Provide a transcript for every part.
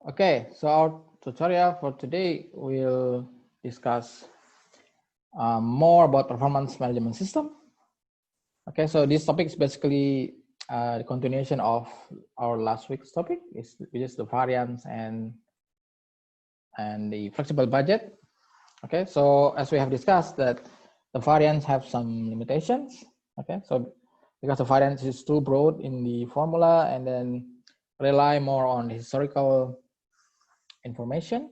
Okay, so our tutorial for today will discuss more about performance management system. Okay, so this topic is basically the continuation of our last week's topic, which is the variance and the flexible budget. Okay, so as we have discussed that the variance have some limitations. Okay, so because the variance is too broad in the formula and then rely more on historical information.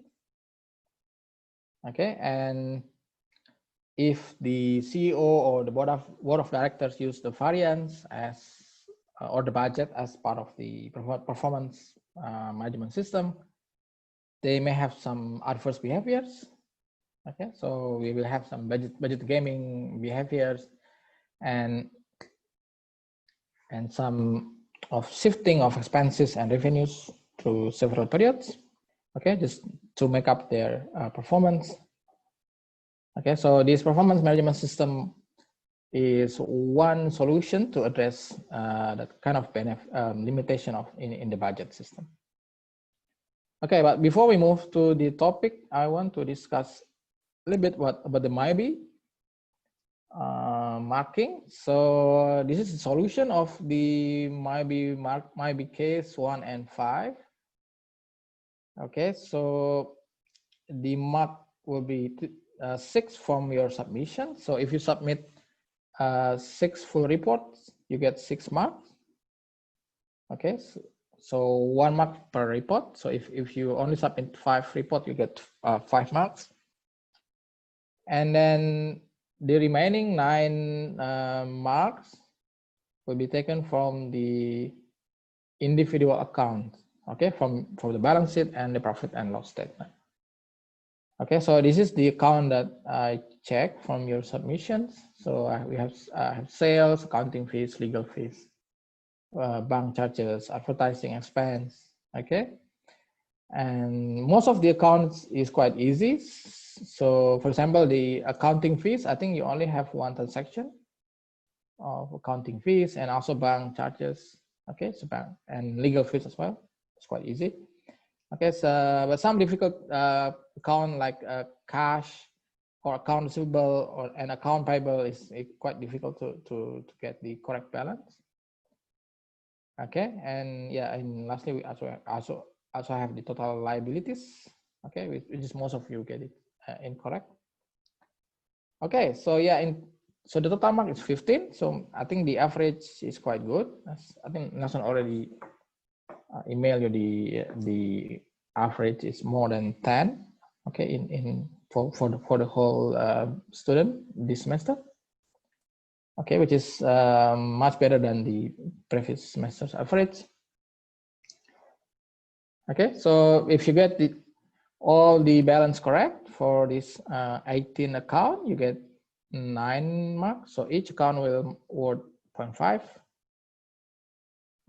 Okay, and if the CEO or the board of directors use the variance as or the budget as part of the performance management system, they may have some adverse behaviors. Okay, so we will have some budget gaming behaviors and some of shifting of expenses and revenues through several periods. Okay, just to make up their performance. Okay, so this performance management system is one solution to address that kind of limitation of in the budget system. Okay, but before we move to the topic, I want to discuss a little bit about the MIBI marking. So this is the solution of the MIBI case 1 and 5. Okay, so the mark will be 6 from your submission. So if you submit 6 full reports, you get 6 marks. Okay, so 1 mark per report. So if you only submit 5 reports, you get 5 marks. And then the remaining 9 marks will be taken from the individual account. Okay, from the balance sheet and the profit and loss statement. Okay, so this is the account that I check from your submissions. So we have sales, accounting fees, legal fees, bank charges, advertising expense. Okay, and most of the accounts is quite easy. So for example, the accounting fees, I think you only have one transaction of accounting fees and also bank charges. Okay, so bank and legal fees as well. It's quite easy. Okay, so but some difficult account like cash or account receivable or an account payable is quite difficult to get the correct balance. Okay, and yeah, and lastly we also have the total liabilities. Okay, which is most of you get it incorrect. Okay, so yeah, so the total mark is 15. So I think the average is quite good. I think Nelson already emailed you the average is more than 10. Okay, for the whole student this semester. Okay, which is much better than the previous semester's average. Okay, so if you get all the balance correct for this 18 account, you get 9 marks. So each account will worth 0.5.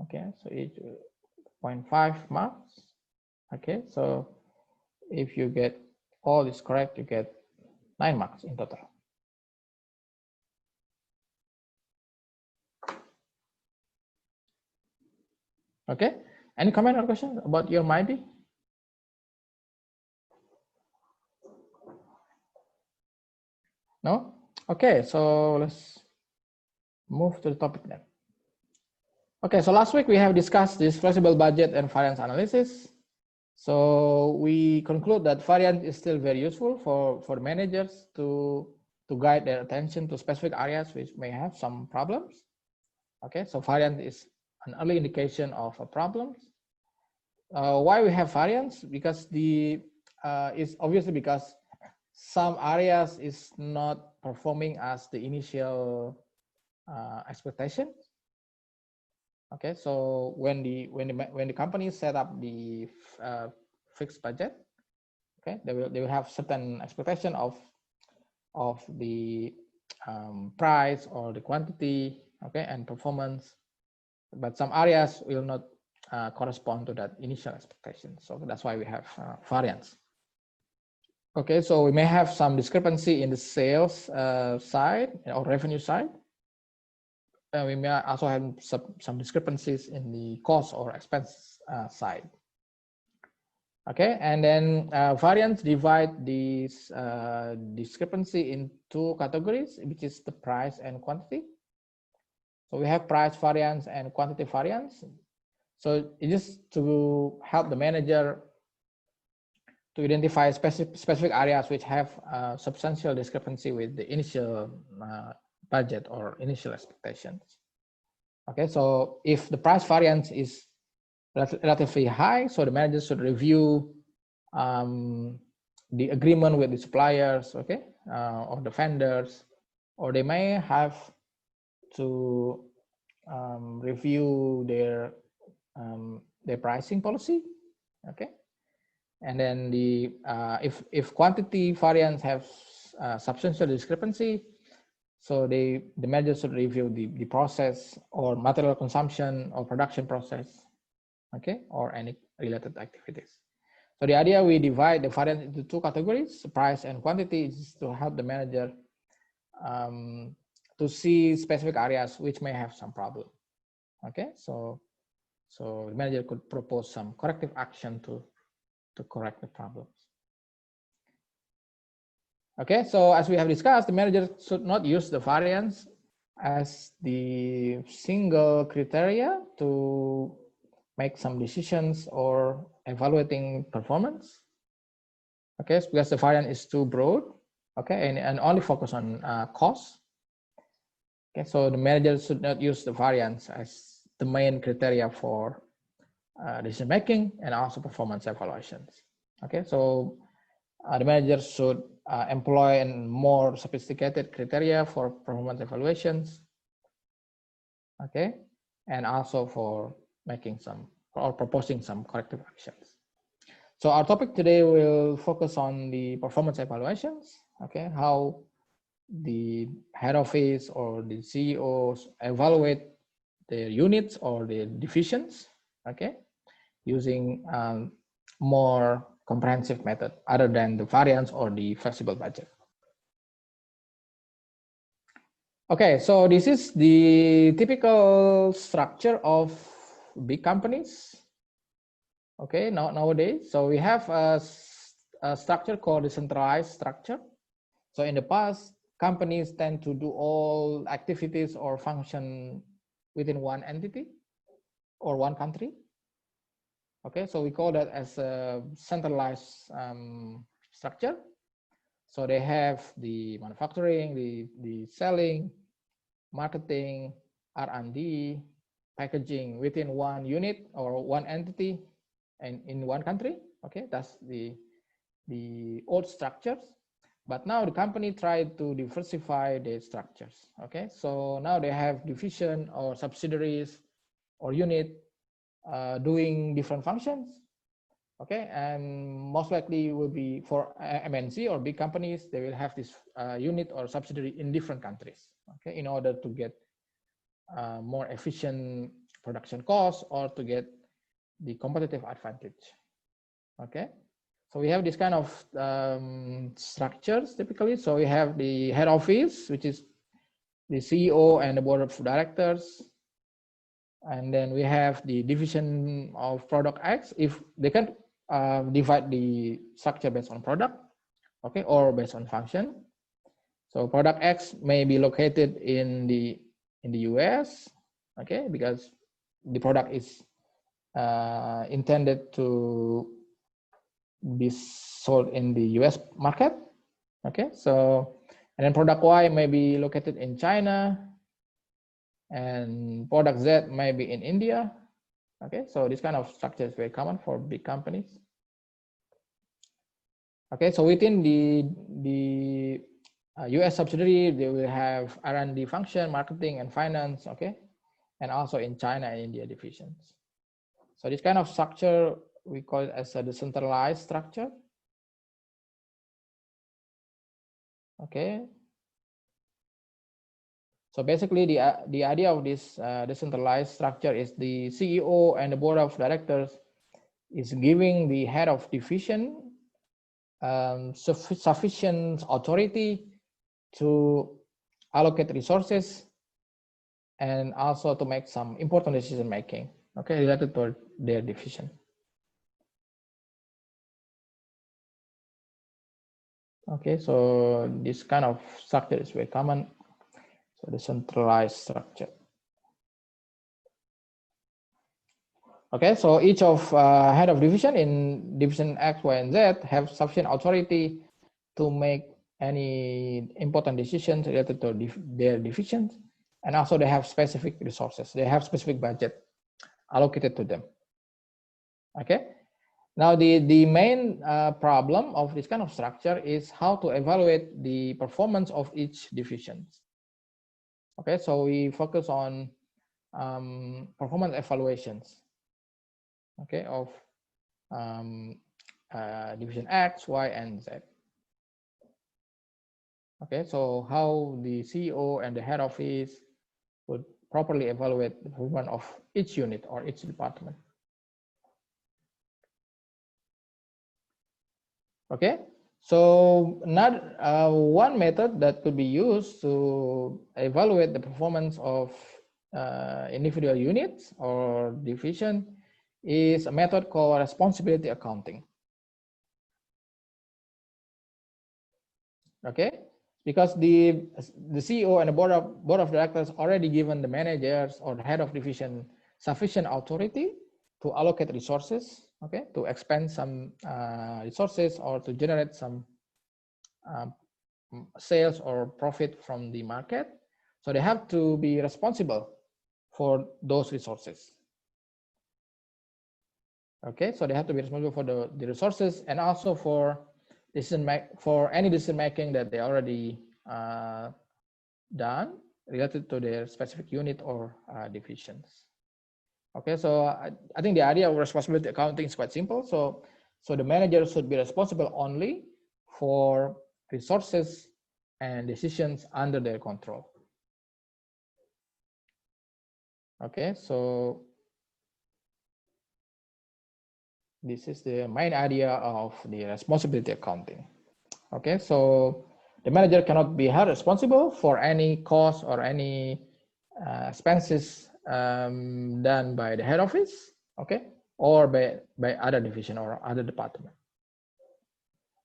Okay, so each 0.5 marks. Okay, so if you get all this correct, you get 9 marks in total. Okay, any comment or question about your MIBI? No? Okay, so let's move to the topic then. Okay, so last week we have discussed this flexible budget and variance analysis. So we conclude that variance is still very useful for managers to guide their attention to specific areas which may have some problems. Okay, so variance is an early indication of a problem. Why we have variance? Because it's obviously because some areas is not performing as the initial expectation. Okay, so when the company set up the fixed budget, okay, they will have certain expectation of the price or the quantity, okay, and performance, but some areas will not correspond to that initial expectation. So that's why we have variance. Okay, so we may have some discrepancy in the sales side or revenue side. We may also have some discrepancies in the cost or expense side. Okay, and then variance divide this discrepancy in two categories, which is the price and quantity. So we have price variance and quantity variance. So it is to help the manager to identify specific areas which have substantial discrepancy with the initial budget or initial expectations. Okay, so if the price variance is relatively high, so the manager should review the agreement with the suppliers, okay, or the vendors, or they may have to review their pricing policy, okay. And then the if quantity variance have substantial discrepancy, so the manager should review the process or material consumption or production process, okay, or any related activities. So the idea we divide the variance into two categories, price and quantity, is to help the manager to see specific areas which may have some problem. Okay, so the manager could propose some corrective action to correct the problems. Okay, so as we have discussed, the manager should not use the variance as the single criteria to make some decisions or evaluating performance. Okay, because the variance is too broad. Okay, and only focus on cost. Okay, so the manager should not use the variance as the main criteria for decision making and also performance evaluations. Okay, so the manager should employ a more sophisticated criteria for performance evaluations. Okay, and also for making some or proposing some corrective actions. So our topic today will focus on the performance evaluations. Okay, how the head office or the CEOs evaluate their units or their divisions. Okay, using more comprehensive method other than the variance or the flexible budget. Okay, so this is the typical structure of big companies. Okay, nowadays, so we have a structure called decentralized structure. So in the past, companies tend to do all activities or function within one entity or one country. Okay, so we call that as a centralized structure. So they have the manufacturing, the selling, marketing, R&D, packaging within one unit or one entity and in one country. Okay, that's the old structures. But now the company tried to diversify their structures. Okay, so now they have division or subsidiaries or unit doing different functions. Okay, and most likely will be for MNC or big companies, they will have this unit or subsidiary in different countries. Okay, in order to get more efficient production costs or to get the competitive advantage. Okay, so we have this kind of structures typically. So we have the head office, which is the CEO and the board of directors. And then we have the division of product X. If they can divide the structure based on product, okay, or based on function. So product X may be located in the US, okay, because the product is intended to be sold in the US market. Okay, so and then product Y may be located in China, and product Z may be in India. Okay, so this kind of structure is very common for big companies. Okay, so within the US subsidiary, they will have R&D function, marketing, and finance. Okay, and also in China and India divisions. So this kind of structure we call it as a decentralized structure. Okay. So basically, the idea of this decentralized structure is the CEO and the board of directors is giving the head of division sufficient authority to allocate resources and also to make some important decision making, okay, related to their division. Okay, so this kind of structure is very common. So the centralized structure. Okay, so each of head of division in division X, Y, and Z have sufficient authority to make any important decisions related to their divisions, and also they have specific resources. They have specific budget allocated to them. Okay. Now the main problem of this kind of structure is how to evaluate the performance of each division. Okay, so we focus on performance evaluations. Okay, of division X, Y, and Z. Okay, so how the CEO and the head office would properly evaluate the performance of each unit or each department. Okay, so one method that could be used to evaluate the performance of individual units or division is a method called responsibility accounting. Okay, because the CEO and the board of directors already given the managers or the head of division sufficient authority to allocate resources, okay, to expend some resources or to generate some sales or profit from the market. So they have to be responsible for those resources. Okay, so they have to be responsible for the resources and also for any decision making that they already done related to their specific unit or divisions. Okay, so I think the idea of responsibility accounting is quite simple. So the manager should be responsible only for resources and decisions under their control. Okay, so this is the main idea of the responsibility accounting. Okay, so the manager cannot be held responsible for any cost or any expenses done by the head office, okay, or by other division or other department.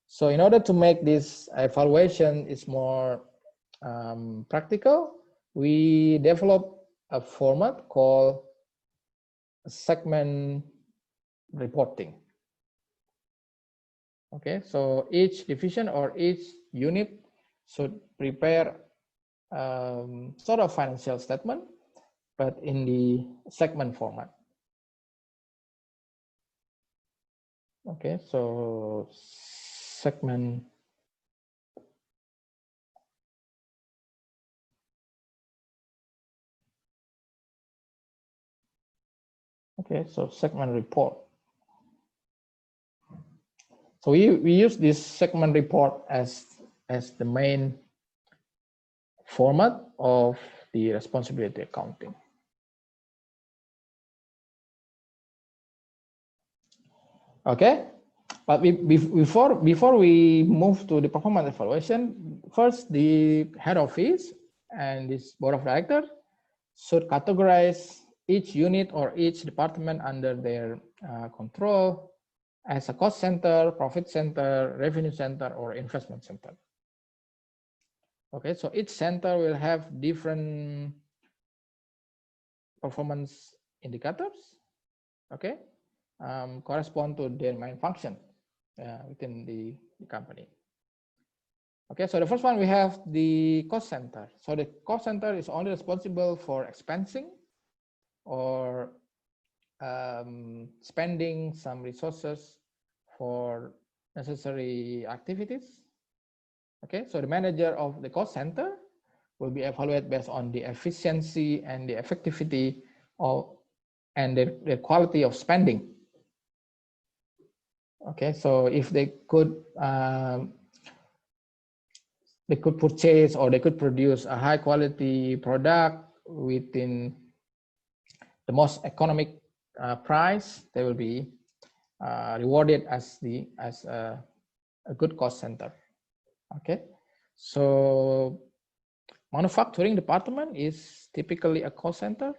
So in order to make this evaluation is more practical, we develop a format called segment reporting. Okay, so each division or each unit should prepare sort of financial statement, but in the segment format. Okay, so segment. Okay, so segment report. So we use this segment report as the main format of the responsibility accounting. Okay, but before we move to the performance evaluation, first the head office and this board of directors should categorize each unit or each department under their control as a cost center, profit center, revenue center, or investment center. Okay, so each center will have different performance indicators, okay, correspond to their main function within the company. Okay, so the first one we have the cost center. So the cost center is only responsible for expensing or spending some resources for necessary activities. Okay, so the manager of the cost center will be evaluated based on the efficiency and the effectivity of and the quality of spending. Okay, so if they could purchase or they could produce a high quality product within the most economic price, they will be rewarded as a good cost center. Okay, so manufacturing department is typically a cost center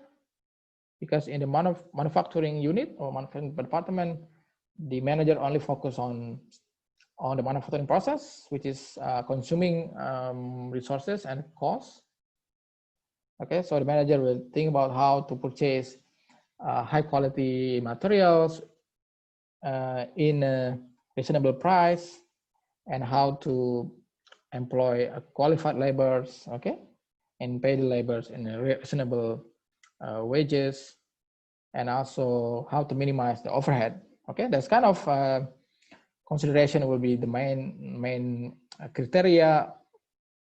because in the manufacturing unit or manufacturing department, the manager only focus on on the manufacturing process, which is consuming resources and costs. Okay, so the manager will think about how to purchase high quality materials in a reasonable price, and how to employ qualified laborers, okay, and pay the laborers in a reasonable wages, and also how to minimize the overhead. Okay, that's kind of consideration will be the main criteria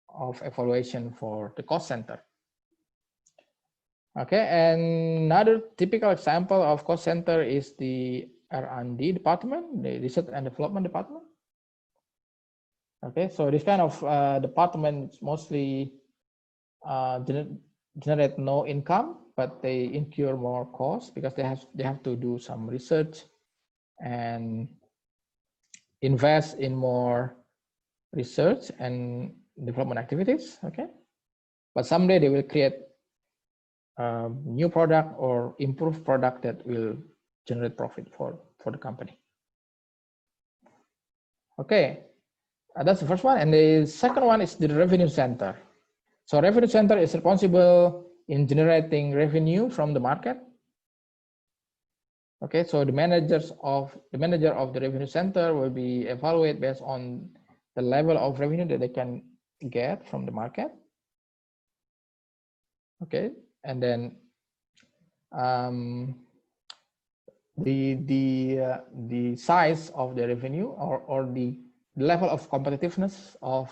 of evaluation for the cost center. Okay, and another typical example of cost center is the R&D department, the research and development department. Okay, so this kind of department mostly generate no income, but they incur more costs because they have to do some research and invest in more research and development activities. Okay, but someday they will create new product or improved product that will generate profit for the company. Okay, that's the first one. And the second one is the revenue center. So revenue center is responsible in generating revenue from the market. Okay, so the manager of the revenue center will be evaluated based on the level of revenue that they can get from the market. Okay, and then the size of the revenue or the level of competitiveness of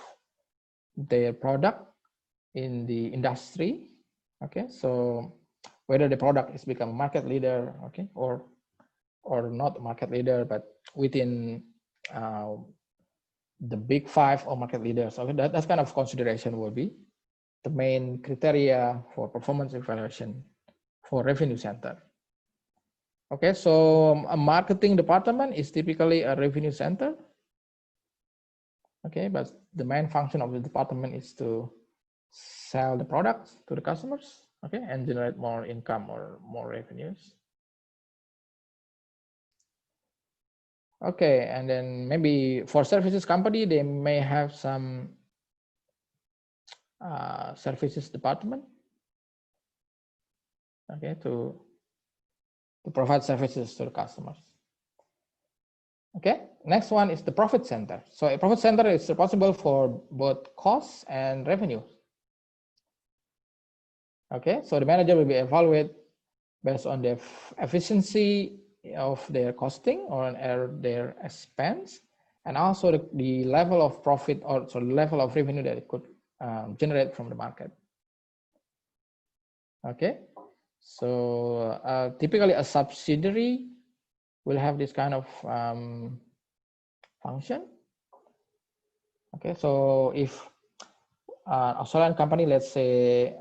their product in the industry. Okay, so whether the product is become a market leader, okay, or not a market leader, but within the big five or market leaders. Okay, that kind of consideration will be the main criteria for performance evaluation for revenue center. Okay, so a marketing department is typically a revenue center. Okay, but the main function of the department is to sell the products to the customers, okay, and generate more income or more revenues. Okay, and then maybe for services company, they may have some services department, okay, to provide services to the customers. Okay, next one is the profit center. So a profit center is responsible for both costs and revenue. Okay, so the manager will be evaluated based on the efficiency of their costing or their expense, and also the level of profit or so level of revenue that it could generate from the market. Okay, so typically a subsidiary will have this kind of function. Okay, so if an Australian company, let's say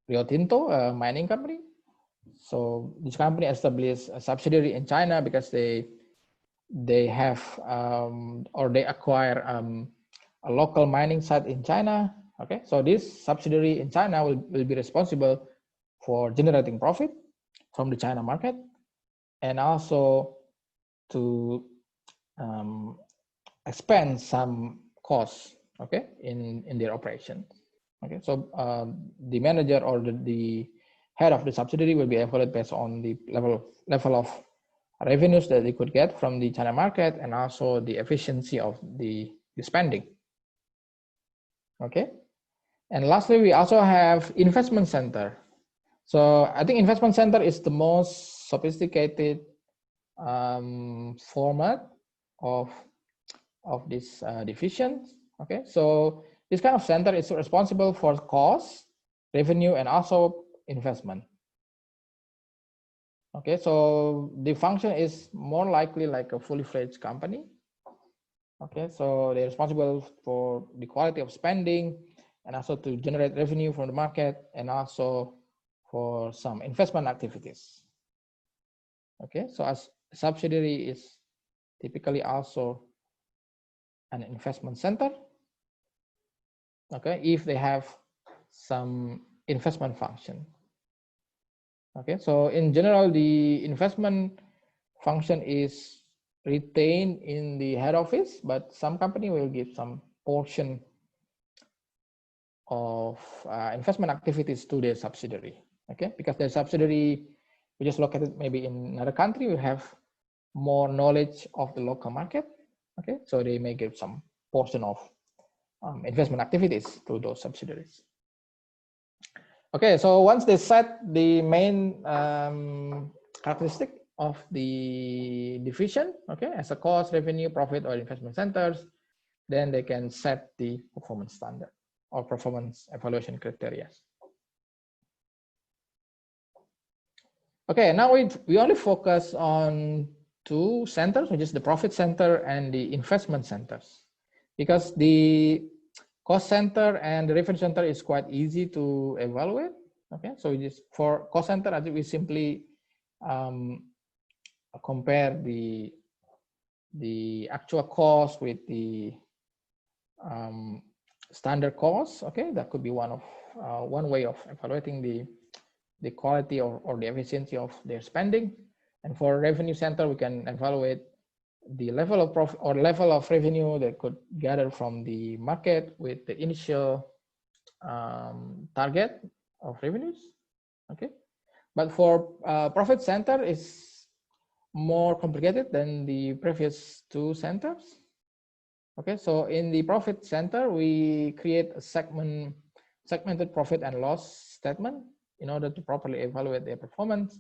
Rio Tinto, a mining company, so this company established a subsidiary in China because they have or they acquire a local mining site in China. Okay, so this subsidiary in China will be responsible for generating profit from the China market, and also to expend some costs, okay, in their operation. Okay, so the manager or the head of the subsidiary will be evaluated based on the level of revenues that they could get from the China market, and also the efficiency of the spending. Okay, and lastly, we also have investment center. So I think investment center is the most sophisticated format of this division. Okay, so this kind of center is responsible for cost, revenue, and also investment. Okay, so the function is more likely like a fully fledged company. Okay, so they're responsible for the quality of spending, and also to generate revenue from the market, and also for some investment activities. Okay, so as a subsidiary is typically also an investment center. Okay, if they have some investment function. Okay, so in general, the investment function is retained in the head office, but some company will give some portion of investment activities to their subsidiary. Okay, because their subsidiary, we just located maybe in another country, we have more knowledge of the local market. Okay, so they may give some portion of investment activities to those subsidiaries. Okay, so once they set the main characteristic of the division, okay, as a cost, revenue, profit, or investment centers, then they can set the performance standard or performance evaluation criteria. Okay, now we only focus on two centers, which is the profit center and the investment centers, because the cost center and the revenue center is quite easy to evaluate. Okay, so just for cost center, I think we simply compare the actual cost with the standard cost. Okay, that could be one way of evaluating the quality or the efficiency of their spending. And for revenue center, we can evaluate the level of profit or level of revenue that could gather from the market with the initial target of revenues. Okay, but for profit center is more complicated than the previous two centers. Okay, so in the profit center, we create a segmented profit and loss statement in order to properly evaluate their performance.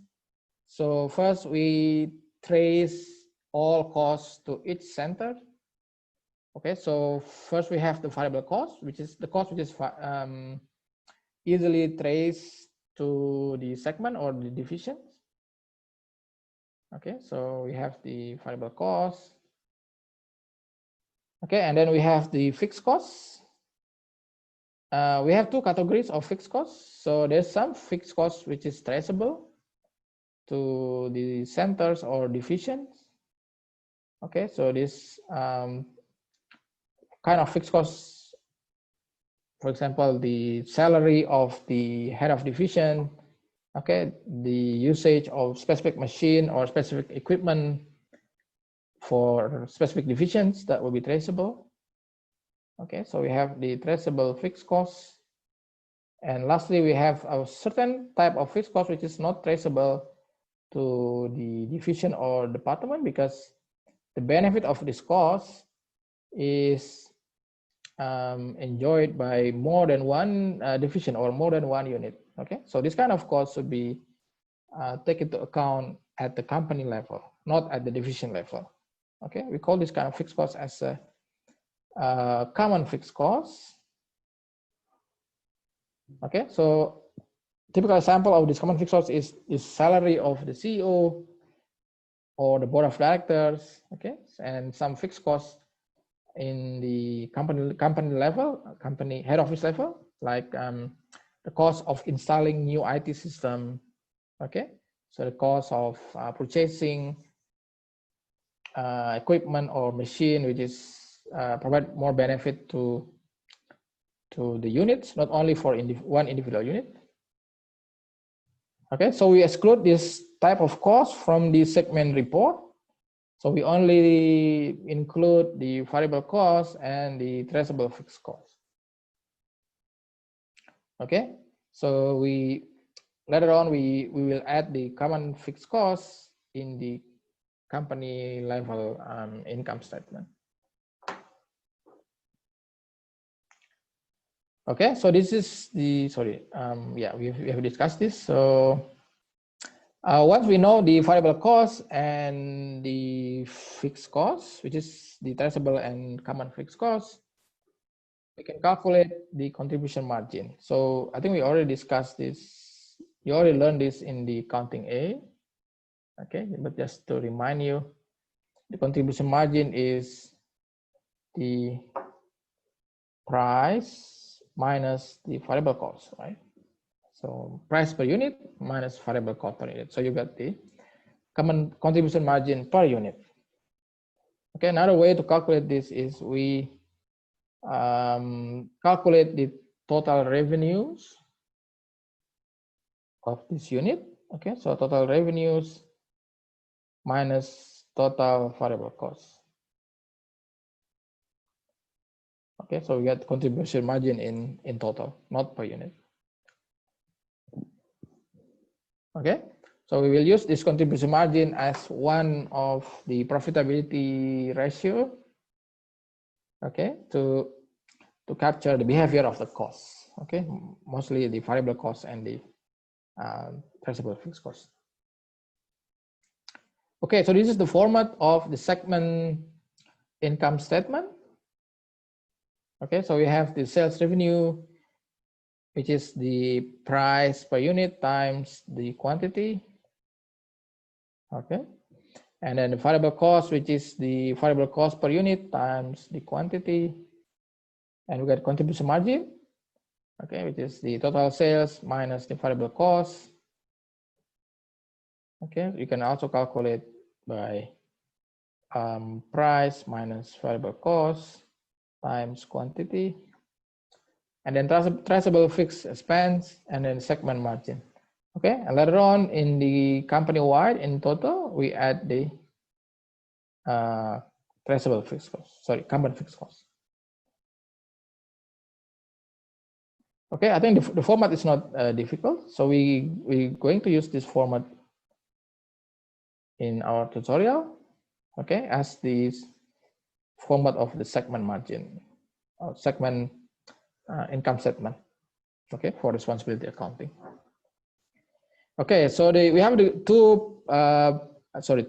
So first we trace all costs to each center. Okay, so first we have the variable cost, which is the cost which is easily traced to the segment or the divisions. Okay, so we have the variable cost. Okay, and then we have the fixed costs. We have two categories of fixed costs. So there's some fixed costs which is traceable to the centers or divisions. Okay, so this kind of fixed costs, for example, the salary of the head of division, okay, the usage of specific machine or specific equipment for specific divisions, that will be traceable. Okay, so we have the traceable fixed costs. And lastly, we have a certain type of fixed cost which is not traceable to the division or department, because the benefit of this cost is enjoyed by more than one division or more than one unit. Okay, so this kind of cost should be taken into account at the company level, not at the division level. Okay, we call this kind of fixed cost as a common fixed cost. Okay, so typical example of this common fixed cost is salary of the CEO or the board of directors. Okay, and some fixed costs in the company level, company head office level, like the cost of installing new IT system. Okay, so the cost of purchasing equipment or machine, which is provide more benefit to the units, not only for one individual unit. Okay, so we exclude this type of cost from the segment report. So we only include the variable cost and the traceable fixed cost. Okay, so later on we will add the common fixed costs in the company level income statement. Okay, so this is the, yeah, we have discussed this. So once we know the variable cost and the fixed cost, which is the traceable and common fixed cost, we can calculate the contribution margin. So I think we already discussed this. You already learned this in the accounting A. Okay, but just to remind you, the contribution margin is the price minus the variable cost, right? So price per unit minus variable cost per unit. So you got the common contribution margin per unit. Okay, another way to calculate this is we calculate the total revenues of this unit. Okay, so total revenues minus total variable cost. Okay, so we get contribution margin in total, not per unit. Okay, so we will use this contribution margin as one of the profitability ratio. Okay, to capture the behavior of the costs. Okay, mostly the variable cost and the traceable fixed cost. Okay, so this is the format of the segment income statement. Okay, so we have the sales revenue, which is the price per unit times the quantity. Okay, and then the variable cost, which is the variable cost per unit times the quantity. And we get contribution margin, okay, which is the total sales minus the variable cost. Okay, you can also calculate by price minus variable cost times quantity, and then traceable fixed expense, and then segment margin. Okay, and later on in the company-wide, in total, we add the traceable fixed cost, sorry, company fixed cost. Okay, I think the format is not difficult, so we're going to use this format in our tutorial, okay, as the format of the segment margin, or segment income statement, okay, for responsibility accounting. Okay, so we have the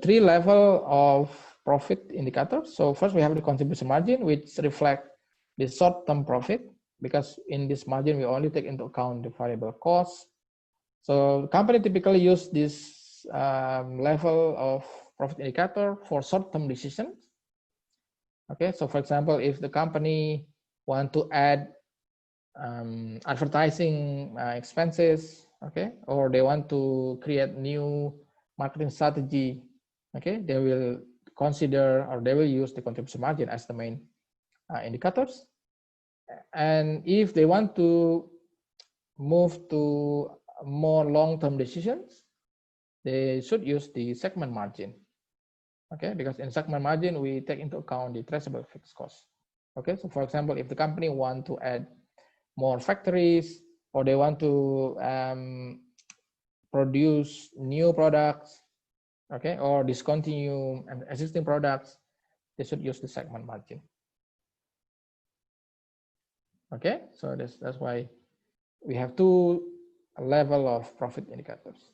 three level of profit indicators. So first we have the contribution margin, which reflect the short-term profit, because in this margin we only take into account the variable costs. So the company typically use this level of profit indicator for short-term decisions. Okay, so for example, if the company want to add advertising expenses, okay, or they want to create new marketing strategy, okay, they will consider, or they will use the contribution margin as the main indicators. And if they want to move to more long-term decisions, they should use the segment margin. Okay, because in segment margin we take into account the traceable fixed cost. Okay, so for example, if the company want to add more factories, or they want to produce new products, okay, or discontinue existing products, they should use the segment margin. Okay, so that's why we have two level of profit indicators.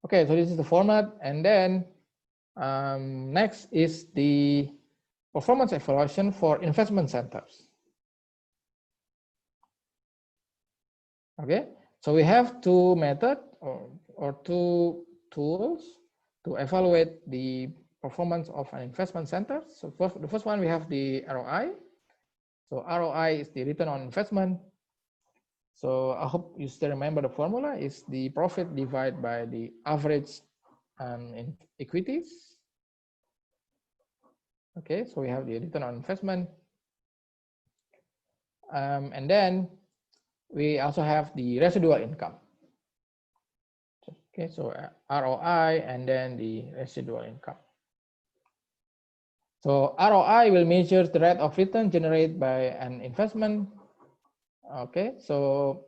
Okay, so this is the format, and then next is the performance evaluation for investment centers. Okay, so we have two methods or two tools to evaluate the performance of an investment center. So the first one, we have the ROI. So ROI is the return on investment. So I hope you still remember the formula is the profit divided by the average in equities. Okay, so we have the return on investment. And then we also have the residual income. Okay, so ROI and then the residual income. So ROI will measure the rate of return generated by an investment. Okay, so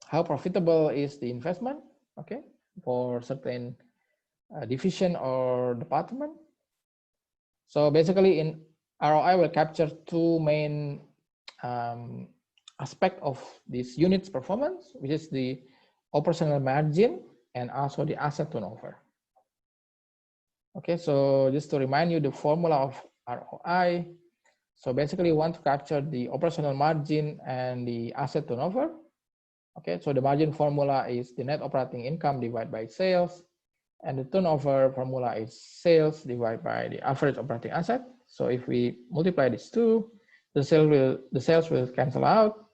how profitable is the investment? Okay, for certain division or department. So basically, in ROI will capture two main aspect of this unit's performance, which is the operational margin and also the asset turnover. Okay, so just to remind you the formula of ROI. So basically, we want to capture the operational margin and the asset turnover. Okay, so the margin formula is the net operating income divided by sales, and the turnover formula is sales divided by the average operating asset. So if we multiply these two, the sales will cancel out,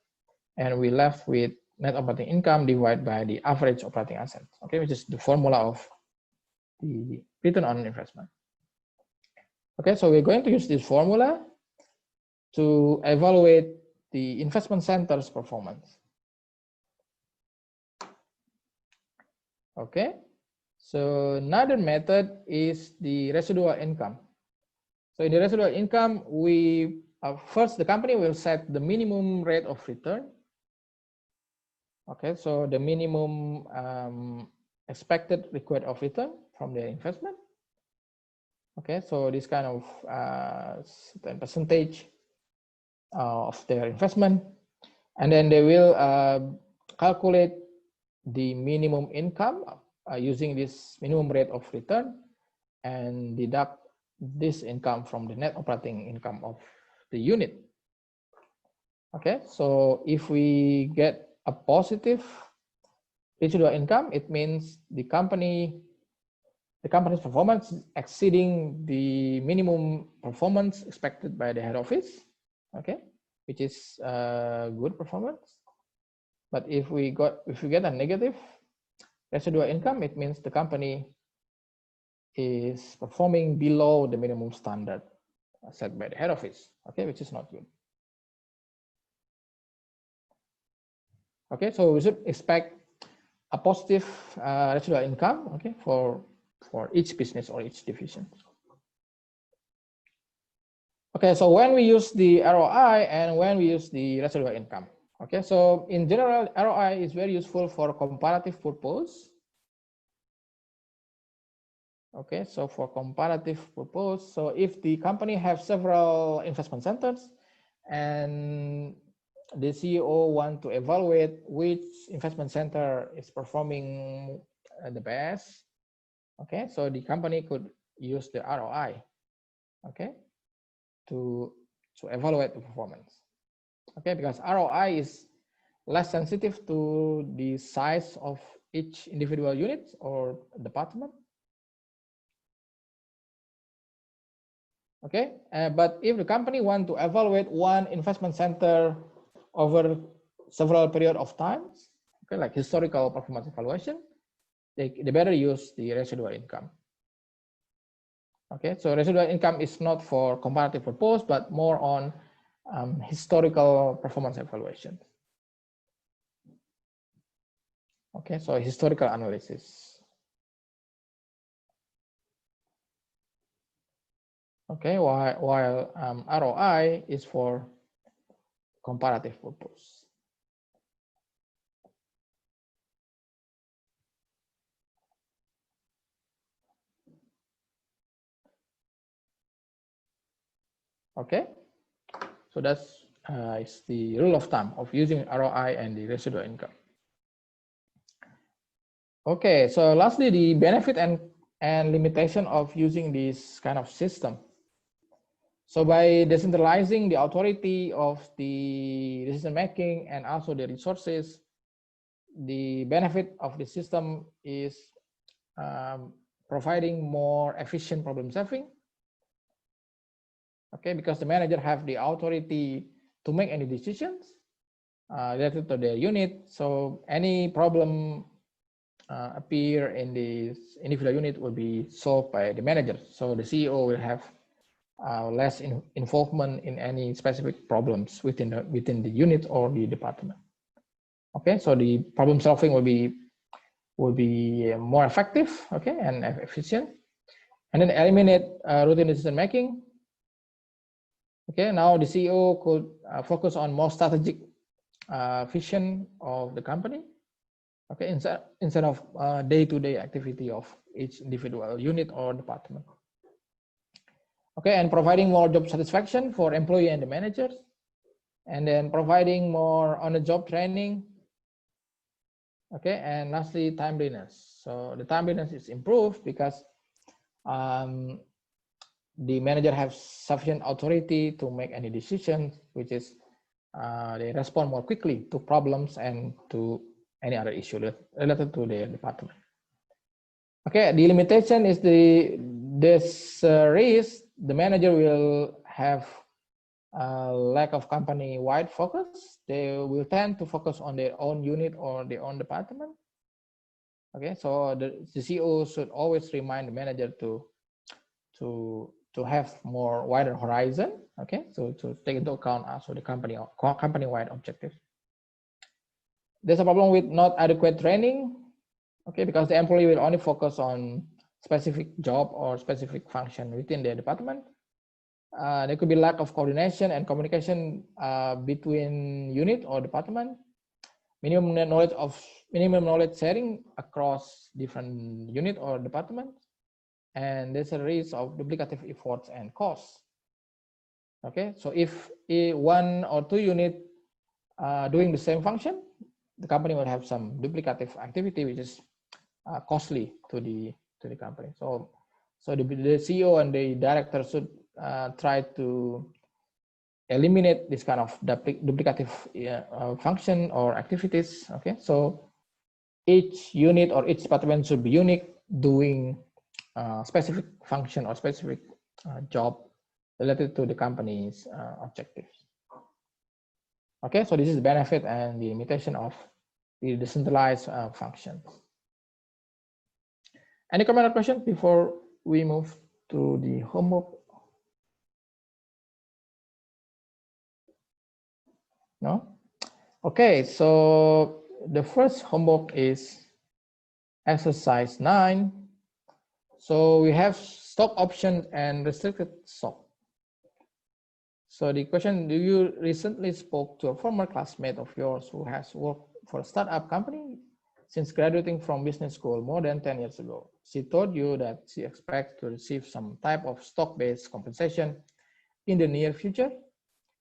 and we left with net operating income divided by the average operating asset. Okay, which is the formula of the return on investment. Okay, so we're going to use this formula to evaluate the investment center's performance. Okay, So another method is the residual income. So in the residual income, we first the company will set the minimum rate of return. Okay, so the minimum expected required of return from their investment. Okay, so this kind of certain percentage of their investment, and then they will calculate the minimum income using this minimum rate of return and deduct this income from the net operating income of the unit. Okay, so if we get a positive residual income, it means the company's performance is exceeding the minimum performance expected by the head office. Okay, which is good performance. But if we get a negative residual income, it means the company is performing below the minimum standard set by the head office, okay, which is not good. Okay, so we should expect a positive residual income, okay, for each business or each division. Okay, so when we use the ROI and when we use the residual income. Okay, so in general, ROI is very useful for comparative purpose. Okay, so for comparative purpose, so if the company have several investment centers and the CEO want to evaluate which investment center is performing the best, okay, so the company could use the ROI, okay, to evaluate the performance, okay, because ROI is less sensitive to the size of each individual unit or department. Okay, but if the company want to evaluate one investment center over several period of times, okay, like historical performance evaluation, they better use the residual income. Okay, so residual income is not for comparative purpose, but more on historical performance evaluation. Okay, so historical analysis. Okay, while ROI is for comparative purpose. Okay, so that's is the rule of thumb of using ROI and the residual income. Okay, so lastly, the benefit and limitation of using this kind of system. So by decentralizing the authority of the decision making and also the resources, the benefit of the system is providing more efficient problem solving. Okay, because the manager have the authority to make any decisions related to their unit. So any problem appear in this individual unit will be solved by the manager. So the CEO will have less involvement in any specific problems within the unit or the department. Okay, so the problem solving will be more effective, okay, and efficient, and then eliminate routine decision making. Okay, now the CEO could focus on more strategic vision of the company. Okay, instead of day-to-day activity of each individual unit or department. Okay, and providing more job satisfaction for employee and the managers, and then providing more on-the-job training. Okay, and lastly, timeliness. So the timeliness is improved because the manager has sufficient authority to make any decisions, which is they respond more quickly to problems and to any other issue related to their department. Okay, the limitation is this risk. The manager will have a lack of company-wide focus. They will tend to focus on their own unit or their own department. Okay, so the CEO should always remind the manager to have more wider horizon. Okay, so to take into account also the company-wide objectives. There's a problem with not adequate training. Okay, because the employee will only focus on specific job or specific function within their department. There could be lack of coordination and communication between unit or department. Minimum knowledge sharing across different unit or department, and there's a risk of duplicative efforts and costs. Okay, so if one or two unit doing the same function, the company will have some duplicative activity which is costly to the company. So the CEO and the director should try to eliminate this kind of duplicative function or activities. Okay, so each unit or each department should be unique, doing specific function or specific job related to the company's objectives. Okay, so this is the benefit and the limitation of the decentralized functions. Any comment or question before we move to the homework? No? Okay, so the first homework is exercise 9. So we have stock options and restricted stock. So the question, do you recently spoke to a former classmate of yours who has worked for a startup company since graduating from business school more than 10 years ago? She told you that she expects to receive some type of stock-based compensation in the near future.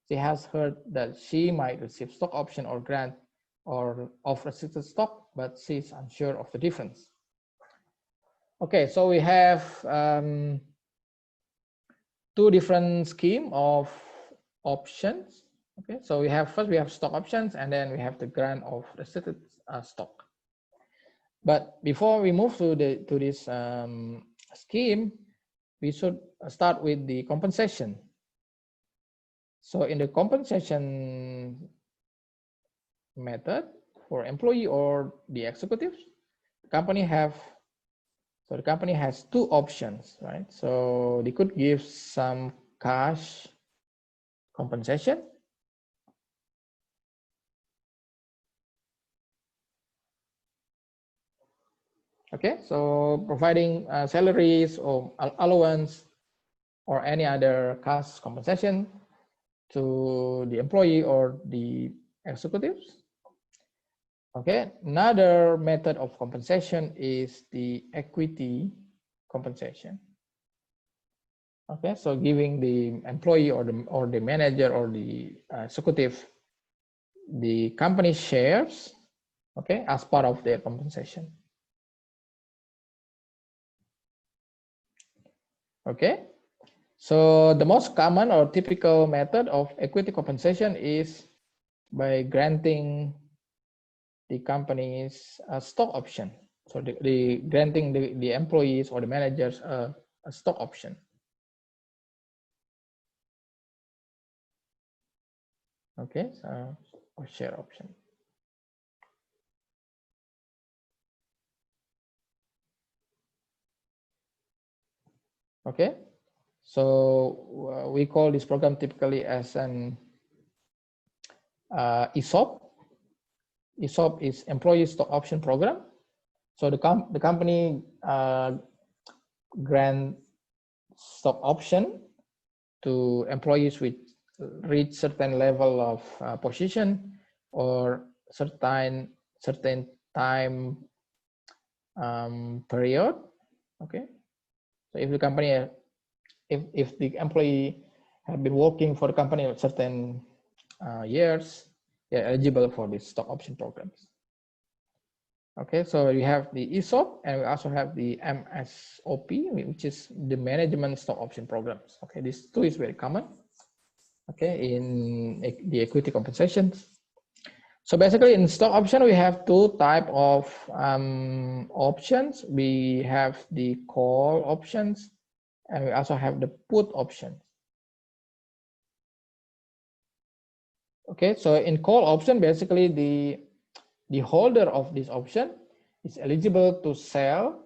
She has heard that she might receive stock option or grant or of restricted stock, but she's unsure of the difference. Okay, so we have two different scheme of options. Okay, so we have stock options, and then we have the grant of restricted stock. But before we move to this scheme, we should start with the compensation. So in the compensation method for employee or the executives, the company has two options, right? So they could give some cash compensation, okay, so providing salaries or allowance or any other cash compensation to the employee or the executives. Okay, another method of compensation is the equity compensation. Okay, so giving the employee or the manager or the executive the company shares, okay, as part of their compensation. Okay, so the most common or typical method of equity compensation is by granting the company's stock option. So the granting the employees or the managers a stock option. Okay, so or share option. Okay, so we call this program typically as an ESOP. ESOP is Employee Stock Option Program. So the company grant stock option to employees with reach certain level of position or certain time period. Okay, so if the company, if the employee have been working for the company for certain years, they're eligible for these stock option programs. Okay, so we have the ESOP and we also have the MSOP, which is the management stock option programs. Okay, these two is very common. Okay, in the equity compensation. So basically in stock option, we have two type of options. We have the call options and we also have the put options. Okay, so in call option, basically the holder of this option is eligible to sell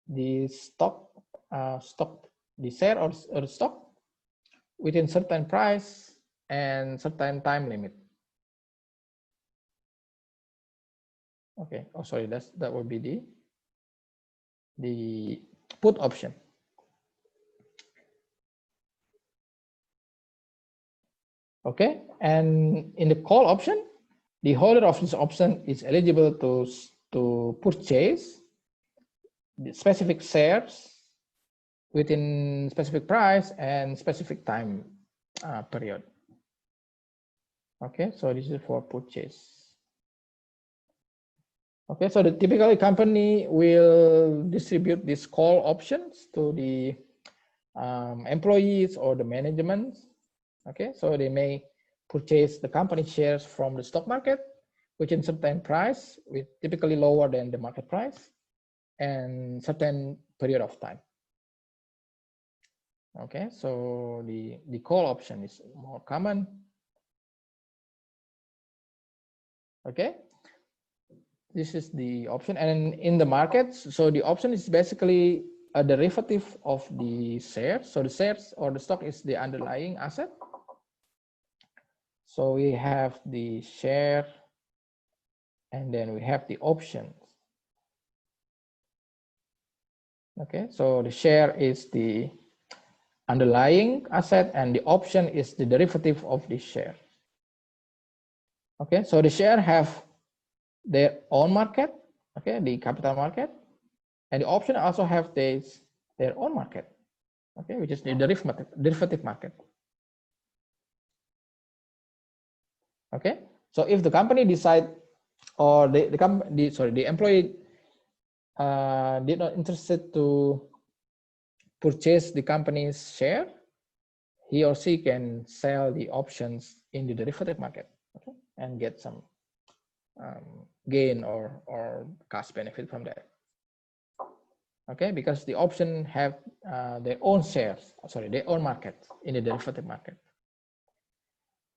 the stock, the share or stock within certain price and certain time limit. Okay, oh sorry, that would be the the put option. Okay, and in the call option, the holder of this option is eligible to purchase the specific shares within specific price and specific time period. Okay, so this is for purchase. Okay, so the typically company will distribute these call options to the employees or the management. Okay, so they may purchase the company shares from the stock market within certain price, with typically lower than the market price, and certain period of time. Okay, so the call option is more common. Okay, this is the option, and in the markets, so the option is basically a derivative of the shares. So the shares or the stock is the underlying asset. So we have the share, and then we have the options. Okay, so the share is the underlying asset, and the option is the derivative of the share. Okay, so the share have their own market, okay, the capital market, and the option also have their own market, okay, which is the derivative market. Okay, so if the company decide, or the employee did not interested to purchase the company's share, he or she can sell the options in the derivative market, okay, and get some gain or cash benefit from that. Okay, because the option have their own shares, their own market in the derivative market.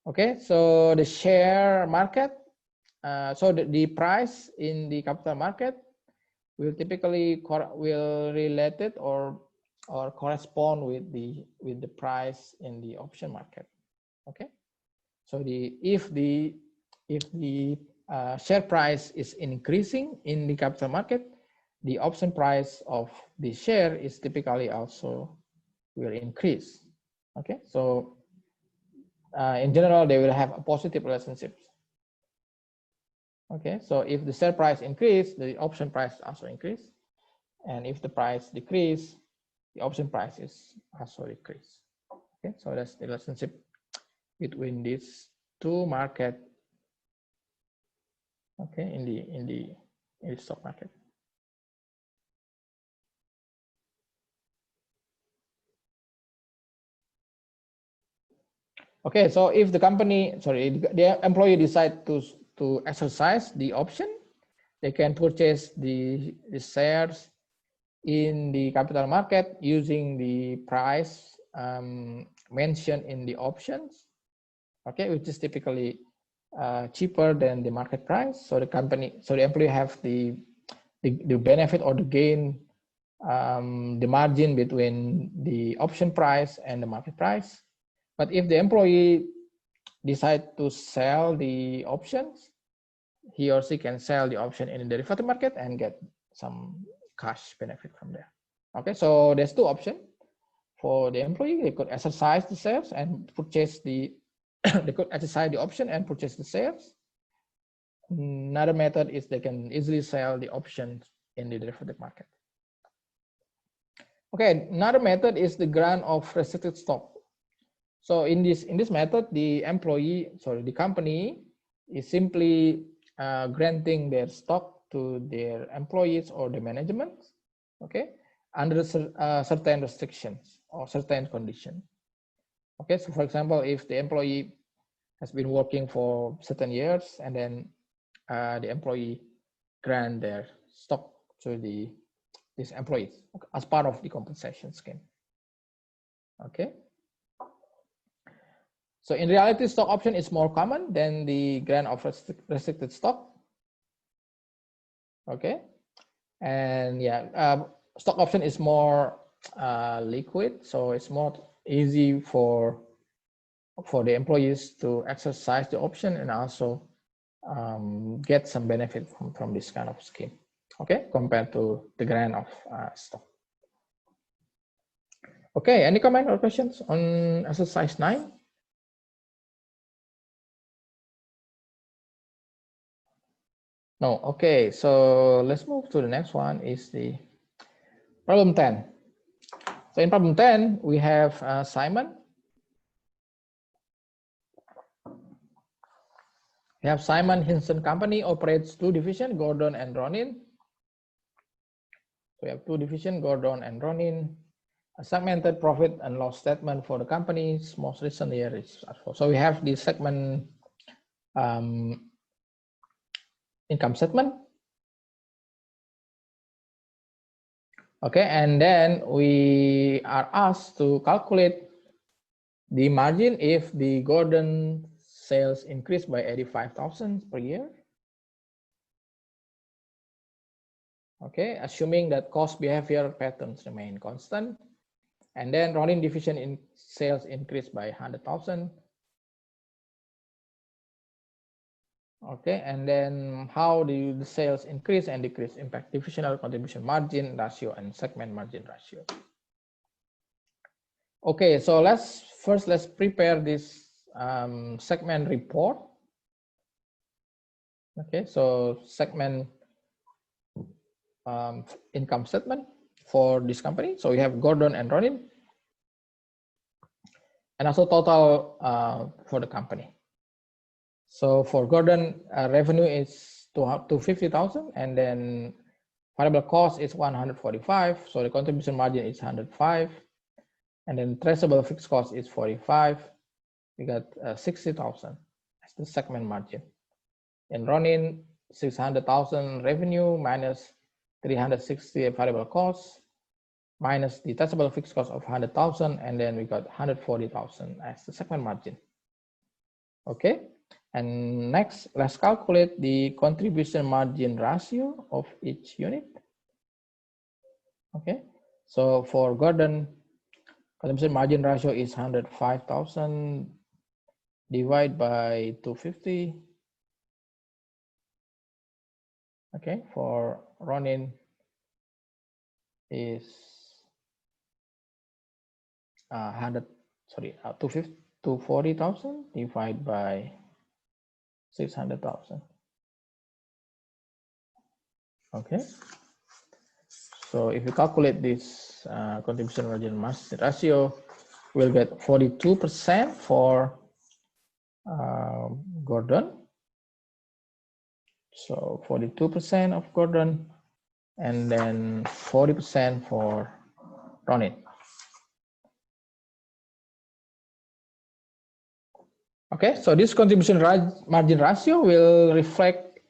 Okay, so the share market, so the price in the capital market will typically related or correspond with the price in the option market. Okay, so if the share price is increasing in the capital market, the option price of the share is typically also will increase. Okay, so in general, they will have a positive relationship. Okay, so if the share price increase, the option price also increase, and if the price decrease, the option price is also decrease. Okay, so that's the relationship between these two market. Okay, in the stock market. Okay, so if the company, the employee decide to exercise the option, they can purchase the shares in the capital market using the price mentioned in the options. Okay, which is typically cheaper than the market price. So the employee have the benefit or the gain, the margin between the option price and the market price. But if the employee decide to sell the options, he or she can sell the option in the derivative market and get some cash benefit from there. Okay, so there's two options for the employee. They could exercise the shares and purchase they could exercise the option and purchase the shares. Another method is they can easily sell the options in the derivative market. Okay, another method is the grant of restricted stock. So in this method, the company is simply granting their stock to their employees or the management, okay, under certain restrictions or certain conditions. Okay, so for example, if the employee has been working for certain years, and then the employee grant their stock to these employees as part of the compensation scheme. Okay. So in reality, stock option is more common than the grant of restricted stock. Okay, and yeah, stock option is more liquid, so it's more easy for the employees to exercise the option and also get some benefit from this kind of scheme okay, compared to the grant of stock. Okay, any comment or questions on exercise 9? No, okay, so let's move to the next one is the problem 10. So in problem 10, we have Simon. We have Simon Hinson Company operates 2 divisions, Gordon and Ronin. We have 2 divisions, Gordon and Ronin. A segmented profit and loss statement for the company's most recent year is as follows. So we have the segment income statement. Okay, and then we are asked to calculate the margin if the Gordon sales increase by 85,000 per year. Okay, assuming that cost behavior patterns remain constant. And then Ronin division in sales increased by 100,000. Okay, and then how do the sales increase and decrease impact divisional contribution margin ratio and segment margin ratio? Okay, so let's prepare this segment report. Okay, so segment income statement for this company. So we have Gordon and Ronin, and also total for the company. So for Gordon, revenue is 250,000, and then variable cost is 145. So the contribution margin is 105, and then traceable fixed cost is 45. We got 60,000 as the segment margin. In Ronin, 600,000 revenue minus 360 variable costs minus the traceable fixed cost of 100,000, and then we got 140,000 as the segment margin. Okay. And next, let's calculate the contribution margin ratio of each unit. Okay, so for Gordon, contribution margin ratio is 105,000 divided by 250. Okay, for Ronin is 240,000 divided by 600,000. Okay, so if you calculate this contribution margin ratio, we'll get 42% for Gordon. So 42% of Gordon, and then 40% for Ronin. Okay, so this contribution margin ratio will reflect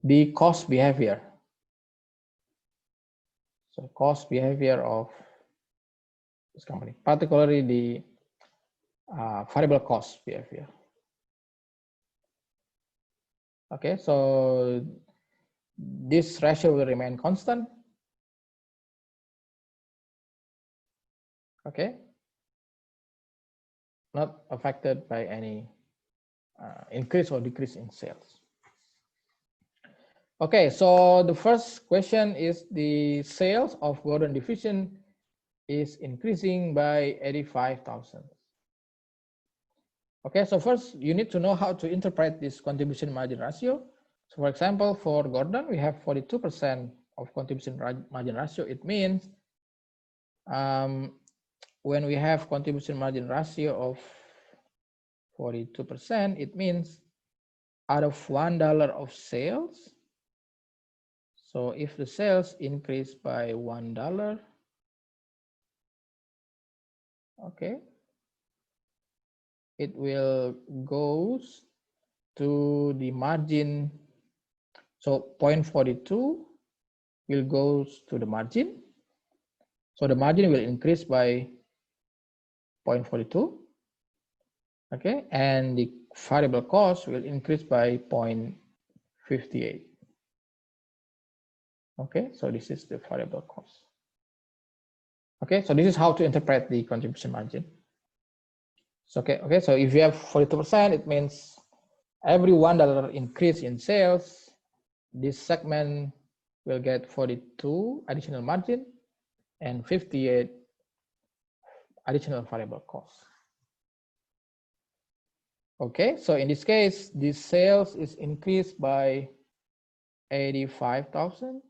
the cost behavior. So cost behavior of this company, particularly the variable cost behavior. Okay, so this ratio will remain constant. Okay, not affected by any increase or decrease in sales. Okay, so the first question is the sales of Gordon division is increasing by 85,000. Okay, so first you need to know how to interpret this contribution margin ratio. So for example, for Gordon, we have 42% of contribution margin ratio. It means when we have contribution margin ratio of 42%, it means out of $1 of sales. So if the sales increase by $1, okay, it will goes to the margin. So 0.42 will goes to the margin. So the margin will increase by 0.42. Okay, and the variable cost will increase by 0.58. Okay, so this is the variable cost. Okay, so this is how to interpret the contribution margin. So, okay, so if you have 42%, it means every $1 increase in sales, this segment will get 42 additional margin and 58 additional variable cost. Okay, so in this case, the sales is increased by 85,000.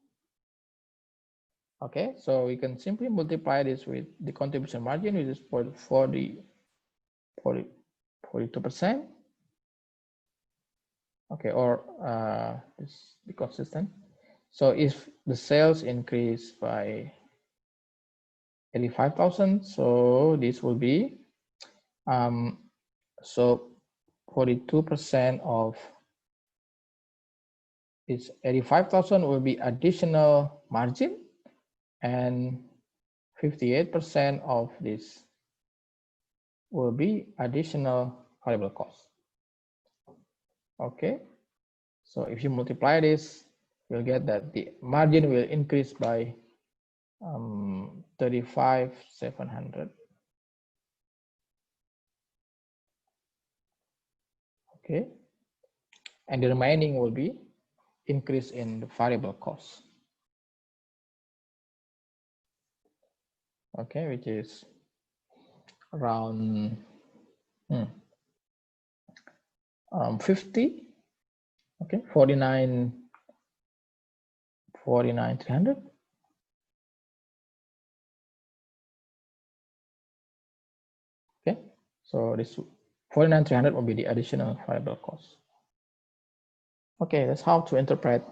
Okay, so we can simply multiply this with the contribution margin, which is 42%. Okay, or this be consistent. So if the sales increase by 85,000, so this will be so 42% of this 85,000 will be additional margin, and 58% of this will be additional variable cost. Okay, so if you multiply this, you'll get that the margin will increase by 35,700. Okay, and the remaining will be increase in the variable cost. Okay, which is around 50. Okay, 49,300. Okay, so this 49,300 will be the additional variable cost. Okay, that's how to interpret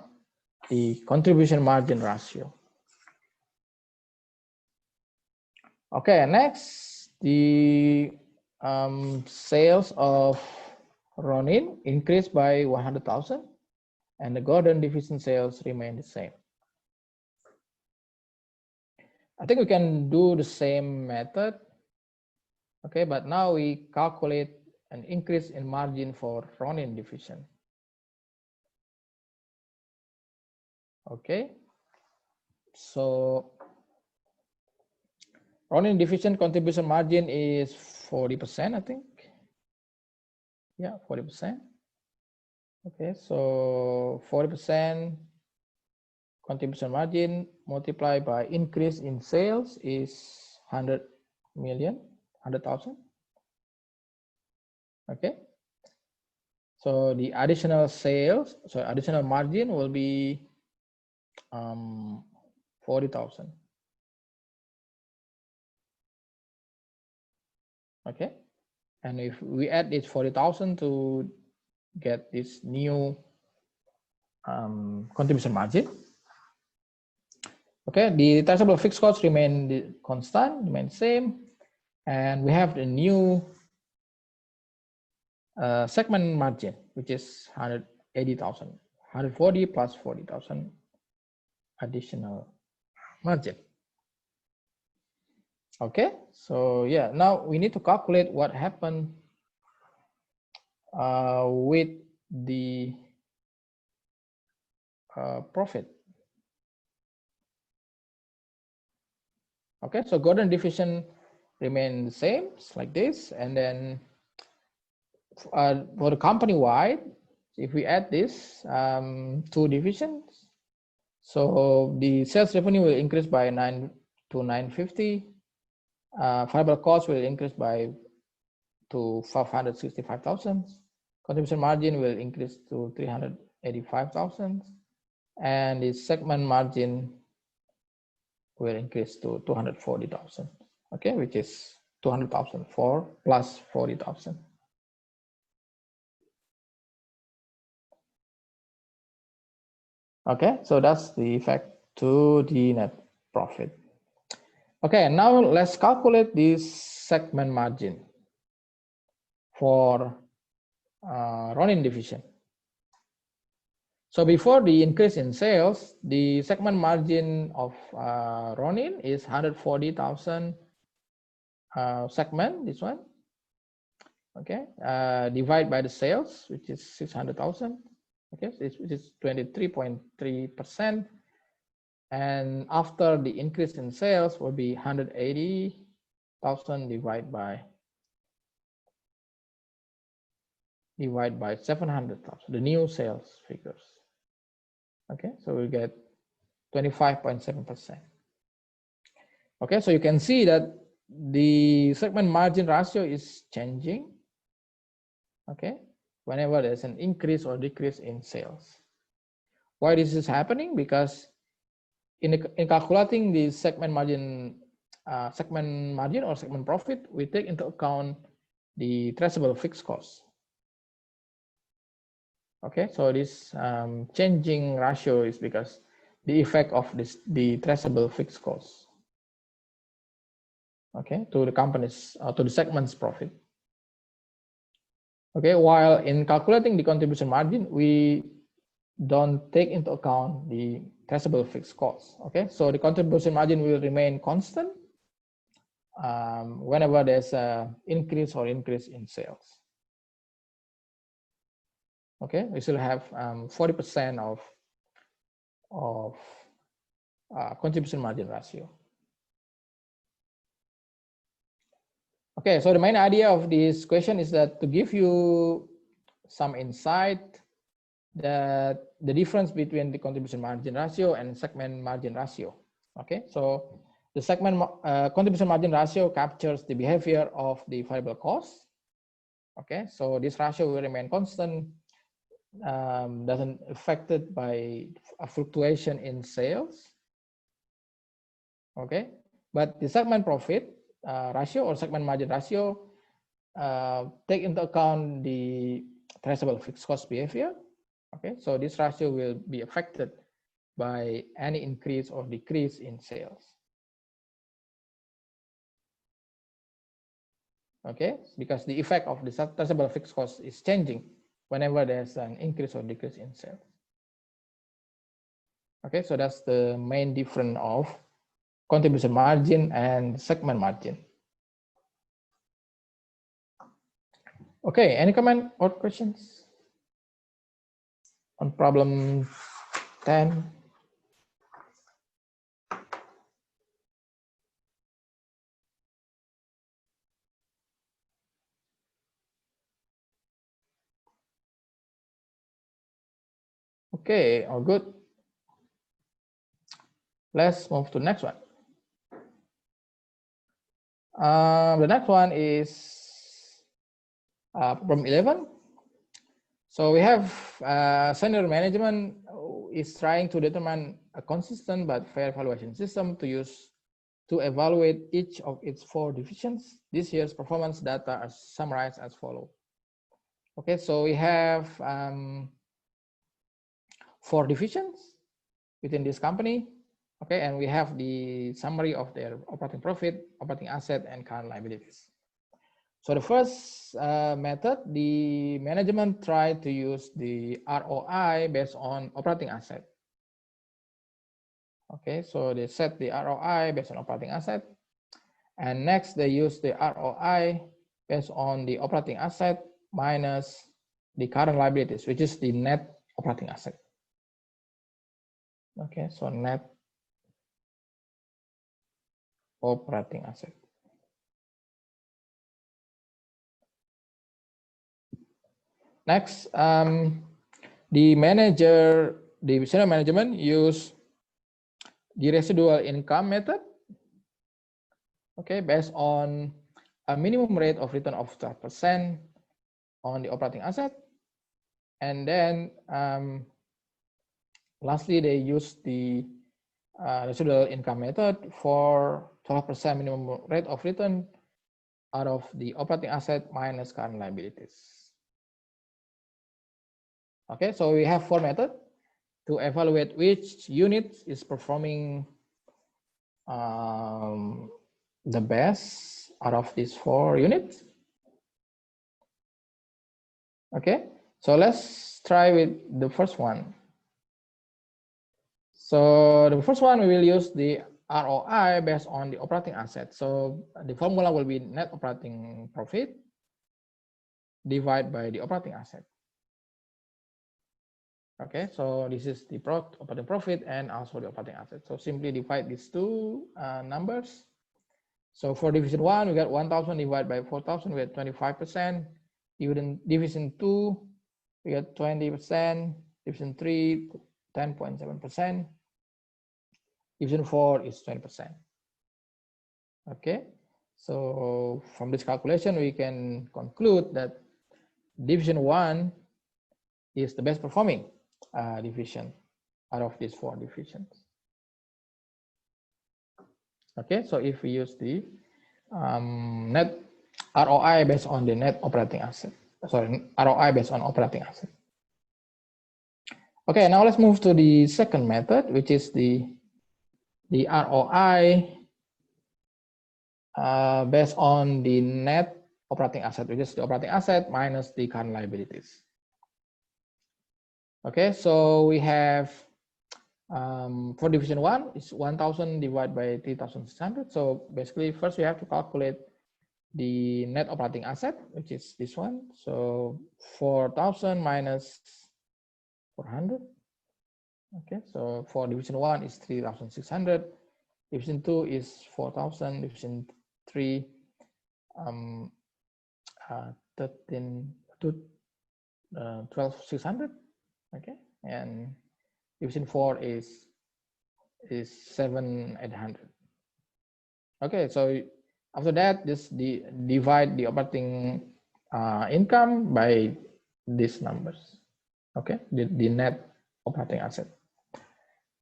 the contribution margin ratio. Okay, next, the sales of Ronin increased by 100,000, and the Gordon division sales remain the same. I think we can do the same method. Okay, but now we calculate an increase in margin for Ronin division. Okay, so Ronin division contribution margin is 40%, I think. Yeah, 40%. Okay, so 40% contribution margin multiplied by increase in sales is 100,000. Okay, so the additional sales, so additional margin will be 40,000. Okay, and if we add this 40,000 to get this new contribution margin, okay, the taxable fixed costs remain constant, remain same, and we have the new segment margin, which is 180,000, 140 plus 40,000 additional margin. Okay, so yeah, now we need to calculate what happened with the profit. Okay, so Gordon division remain the same, it's like this, and then for the company wide, if we add this two divisions, so the sales revenue will increase by 9 to 950. Variable cost will increase by to 565,000. Contribution margin will increase to 385,000, and the segment margin will increase to 240,000. Okay, which is 200,000 plus 40,000. Okay, so that's the effect to the net profit. Okay, now let's calculate this segment margin for Ronin division. So before the increase in sales, the segment margin of Ronin is 140,000 segment, this one. Okay, divide by the sales, which is 600,000. Okay, so which is 23.3%. And after the increase in sales will be 180,000 divided by 700,000, the new sales figures. Okay, so we get 25.7%. Okay, so you can see that the segment margin ratio is changing, okay, whenever there's an increase or decrease in sales. Why this is happening? Because in calculating the segment margin or segment profit, we take into account the traceable fixed costs. Okay, so this changing ratio is because the effect of the traceable fixed costs, okay, to the company's to the segment's profit. Okay, while in calculating the contribution margin, we don't take into account the traceable fixed costs. Okay, so the contribution margin will remain constant whenever there's an increase in sales. Okay, we still have 40% of contribution margin ratio. Okay, so the main idea of this question is that to give you some insight that the difference between the contribution margin ratio and segment margin ratio. Okay, so the segment contribution margin ratio captures the behavior of the variable cost. Okay, so this ratio will remain constant, doesn't affected by a fluctuation in sales. Okay, but the segment profit ratio or segment margin ratio take into account the traceable fixed cost behavior. Okay, so this ratio will be affected by any increase or decrease in sales. Okay, because the effect of the traceable fixed cost is changing whenever there's an increase or decrease in sales. Okay, so that's the main difference of contribution margin and segment margin. Okay, any comment or questions on problem 10? Okay, all good. Let's move to the next one. The next one is problem 11. So we have senior management is trying to determine a consistent but fair valuation system to use to evaluate each of its 4 divisions. This year's performance data are summarized as follows. Okay, so we have 4 divisions within this company. Okay, and we have the summary of their operating profit, operating asset, and current liabilities. So the first method, the management tried to use the ROI based on operating asset. Okay, so they set the ROI based on operating asset. And next, they use the ROI based on the operating asset minus the current liabilities, which is the net operating asset. Okay, so net operating asset. Next, the senior management use the residual income method. Okay, based on a minimum rate of return of 12% on the operating asset, and then lastly they use the residual income method for 12% minimum rate of return out of the operating asset minus current liabilities. Okay, so we have 4 methods to evaluate which unit is performing the best out of these 4 units. Okay, so let's try with the first one. So the first one, we will use the ROI based on the operating asset. So the formula will be net operating profit divided by the operating asset. Okay, so this is the operating profit and also the operating asset. So simply divide these 2 numbers. So for division 1, we got 1,000 divided by 4,000, we get 25%. Division 2, we got 20%. Division 3, 10.7%. division 4 is 20%. Okay, so from this calculation, we can conclude that division 1 is the best performing division out of these 4 divisions. Okay, so if we use the net ROI based on the net operating asset, sorry, ROI based on operating asset. Okay, now let's move to the second method, which is the ROI based on the net operating asset, which is the operating asset minus the current liabilities. Okay, so we have for division 1 is 1,000 divided by 3,600. So basically, first we have to calculate the net operating asset, which is this one. So 4,000 minus 400. Okay, so for division 1 is 3,600. Division 2 is 4,000. Division 3, 12,600. Okay, and division 4 is 7,800. Okay, so after that, just divide the operating income by these numbers. Okay, the net operating asset.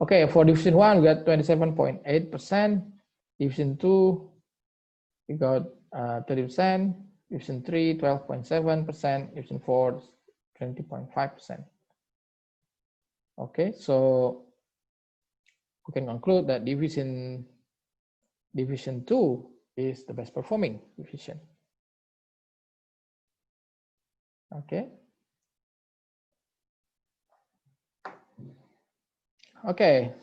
Okay, for division 1, we got 27.8%. Division 2, we got 30%. Division 3, 12.7%. Division 4, 20.5%. Okay, so we can conclude that division 2 is the best performing division. Okay. Okay,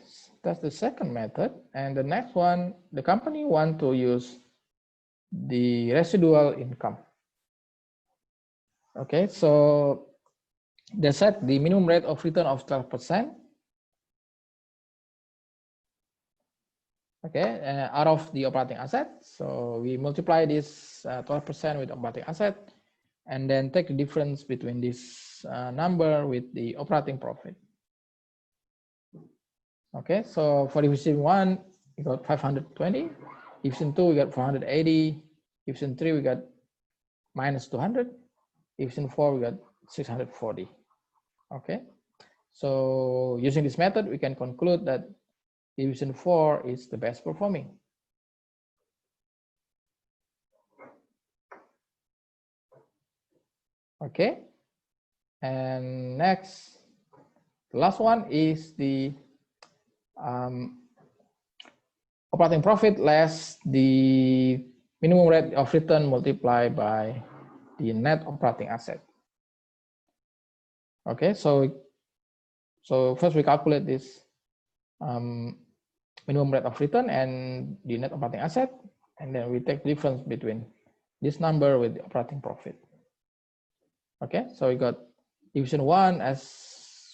that's the second method. And the next one, the company want to use the residual income. Okay, so they set the minimum rate of return of 12%. Okay, out of the operating asset. So we multiply this 12% with operating asset, and then take the difference between this number with the operating profit. Okay, so for division 1, we got 520. Division 2, we got 480. Division 3, we got minus 200. Division 4, we got 640. Okay, so using this method, we can conclude that division 4 is the best performing. Okay, and next, the last one is the operating profit less the minimum rate of return multiplied by the net operating asset. Okay, so first we calculate this minimum rate of return and the net operating asset, and then we take the difference between this number with the operating profit. Okay, so we got division 1 as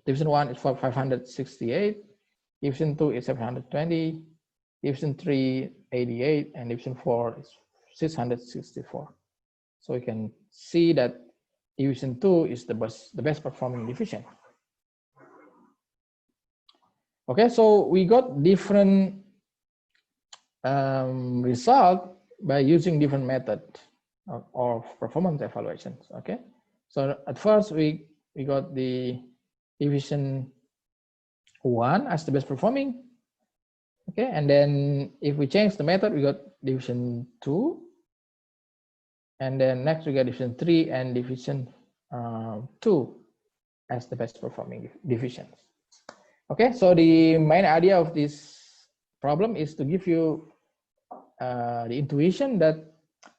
division 1 is for 568, division 2 is 720, division 3 88, and division 4 is 664. So we can see that division 2 is the best performing division. Okay, so we got different result by using different method of performance evaluations. Okay, so at first we got the division 1 as the best performing. Okay, and then if we change the method, we got division 2, and then next we got division 3 and division 2 as the best performing divisions. Okay, so the main idea of this problem is to give you the intuition that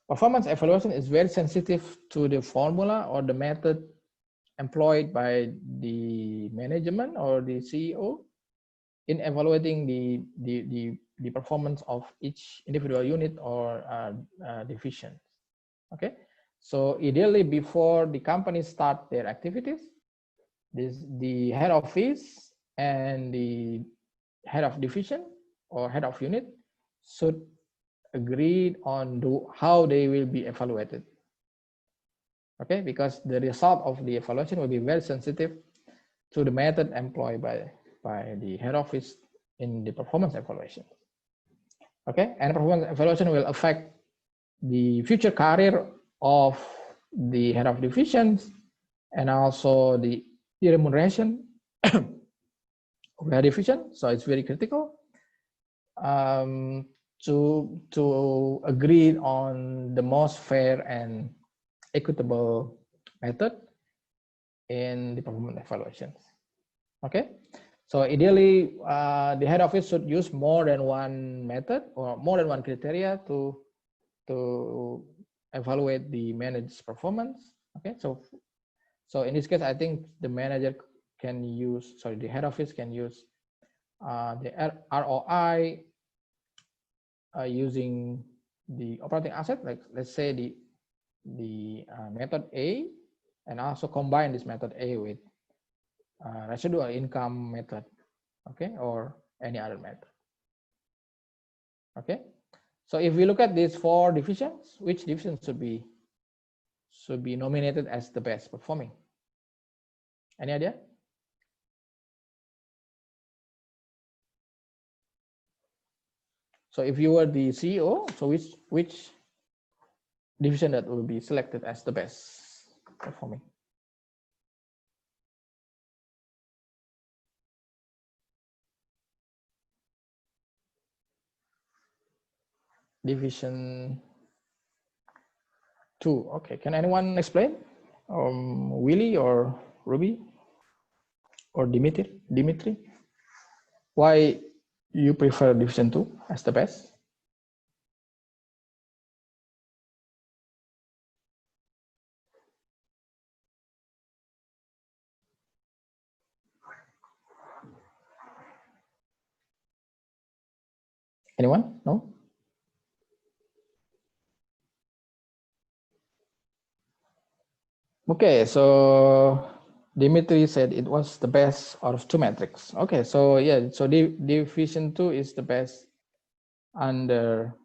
performance evaluation is very sensitive to the formula or the method employed by the management or the CEO in evaluating the performance of each individual unit or division. Okay, so ideally before the company start their activities, the head office and the head of division or head of unit should agree on how they will be evaluated. Okay, because the result of the evaluation will be very sensitive to the method employed by the head office in the performance evaluation. Okay, and performance evaluation will affect the future career of the head of divisions and also the remuneration of the division. So it's very critical to agree on the most fair and equitable method in the performance evaluations. Okay, so ideally the head office should use more than one method or more than one criteria to evaluate the manager's performance. Okay, so in this case, I think the manager can use, sorry, the head office can use the ROI using the operating asset, like let's say the method A, and also combine this method A with residual income method, okay, or any other method. Okay, so if we look at these 4 divisions, which division should be nominated as the best performing? Any idea? So if you were the CEO, so which division that will be selected as the best performing? Division 2. Okay, can anyone explain? Willie or Ruby or Dimitri? Why you prefer division 2 as the best? Anyone? No? Okay, so Dimitri said it was the best out of 2 metrics. Okay, so yeah, so division 2 is the best under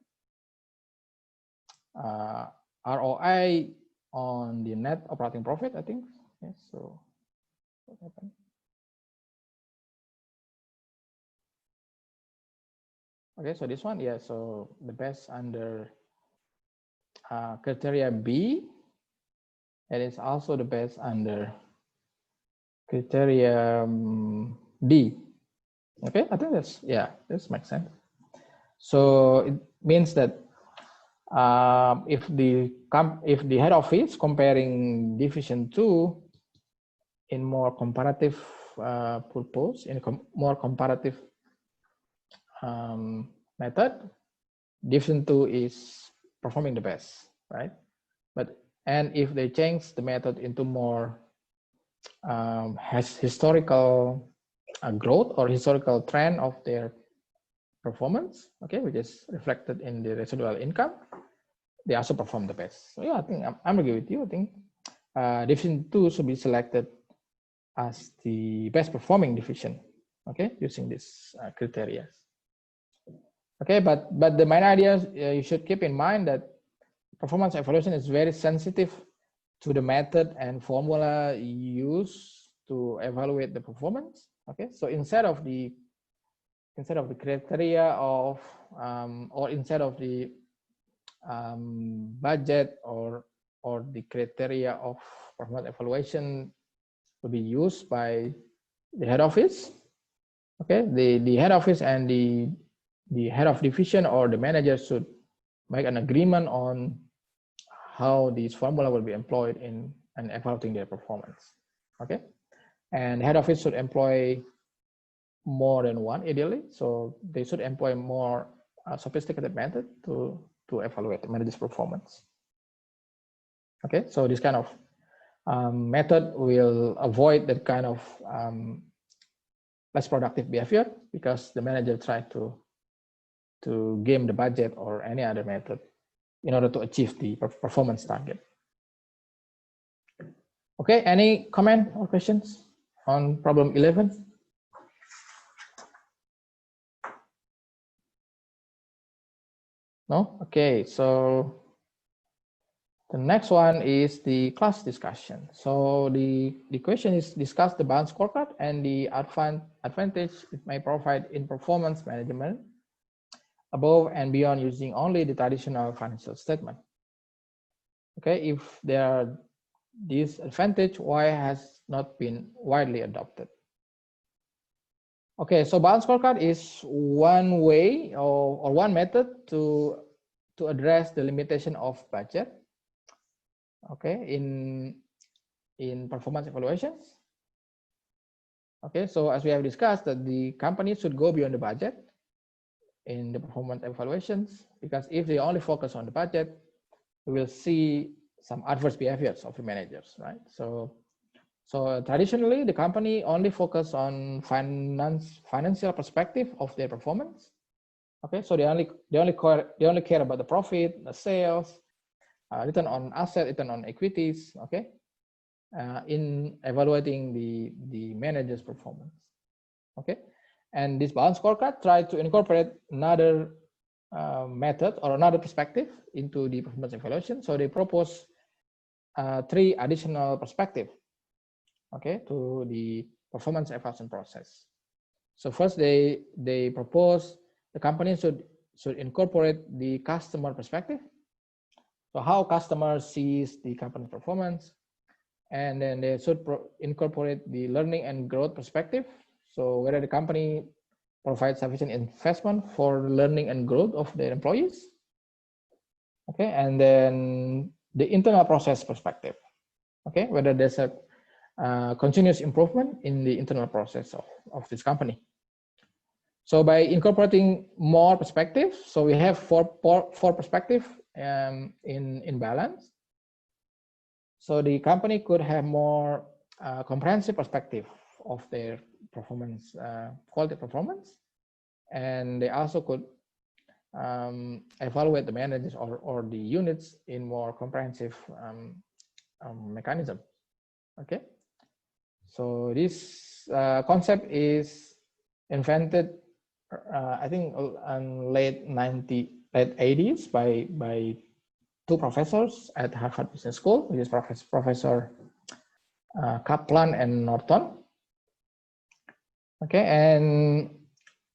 ROI on the net operating profit, I think. Yes, so what happened? Okay, so this one, yeah, so the best under criteria B, and it's also the best under criteria D. Okay, I think that's, yeah, this makes sense. So it means that if the head office comparing division 2 in more comparative purpose, in more comparative method, division 2 is performing the best, right? And if they change the method into more has historical growth or historical trend of their performance, okay, which is reflected in the residual income, they also perform the best. So yeah, I think I'm agree with you. I think division 2 should be selected as the best performing division, okay, using these criteria. Okay, but the main idea you should keep in mind that performance evaluation is very sensitive to the method and formula used to evaluate the performance. Okay, so instead of the criteria of or instead of the budget or the criteria of performance evaluation to be used by the head office. Okay, the head office and the head of division or the manager should make an agreement on how this formula will be employed in evaluating their performance. Okay, and head office should employ more than one ideally, so they should employ more sophisticated method to evaluate the manager's performance. Okay, so this kind of method will avoid that kind of less productive behavior because the manager tried to game the budget or any other method in order to achieve the performance target. Okay, any comment or questions on problem 11? No? Okay, so The next one is the class discussion. So the question is discuss the balance scorecard and the advantage it may provide in performance management above and beyond using only the traditional financial statement. Okay, if there are this advantage, why has not been widely adopted? Okay, so balance scorecard is one way or one method to address the limitation of budget. Okay, in performance evaluations. Okay, so as we have discussed, that the company should go beyond the budget in the performance evaluations, because if they only focus on the budget, we will see some adverse behaviors of the managers, right? So traditionally, the company only focus on financial perspective of their performance. Okay, so they only care about the profit, the sales, return on asset, return on equities. Okay, in evaluating the manager's performance. Okay, and this balance scorecard tried to incorporate another method or another perspective into the performance evaluation. So they propose 3 additional perspectives, okay, to the performance evaluation process. So first, they propose the company should incorporate the customer perspective. So how customers sees the company performance, and then they should incorporate the learning and growth perspective. So whether the company provides sufficient investment for learning and growth of their employees. Okay, and then the internal process perspective. Okay, whether there's a continuous improvement in the internal process of this company. So by incorporating more perspectives, so we have four perspectives in balance. So the company could have more comprehensive perspective of their performance, quality performance, and they also could evaluate the managers or the units in more comprehensive mechanism. Okay, so this concept is invented, I think, in late 80s by 2 professors at Harvard Business School, which is Professor Kaplan and Norton. Okay, and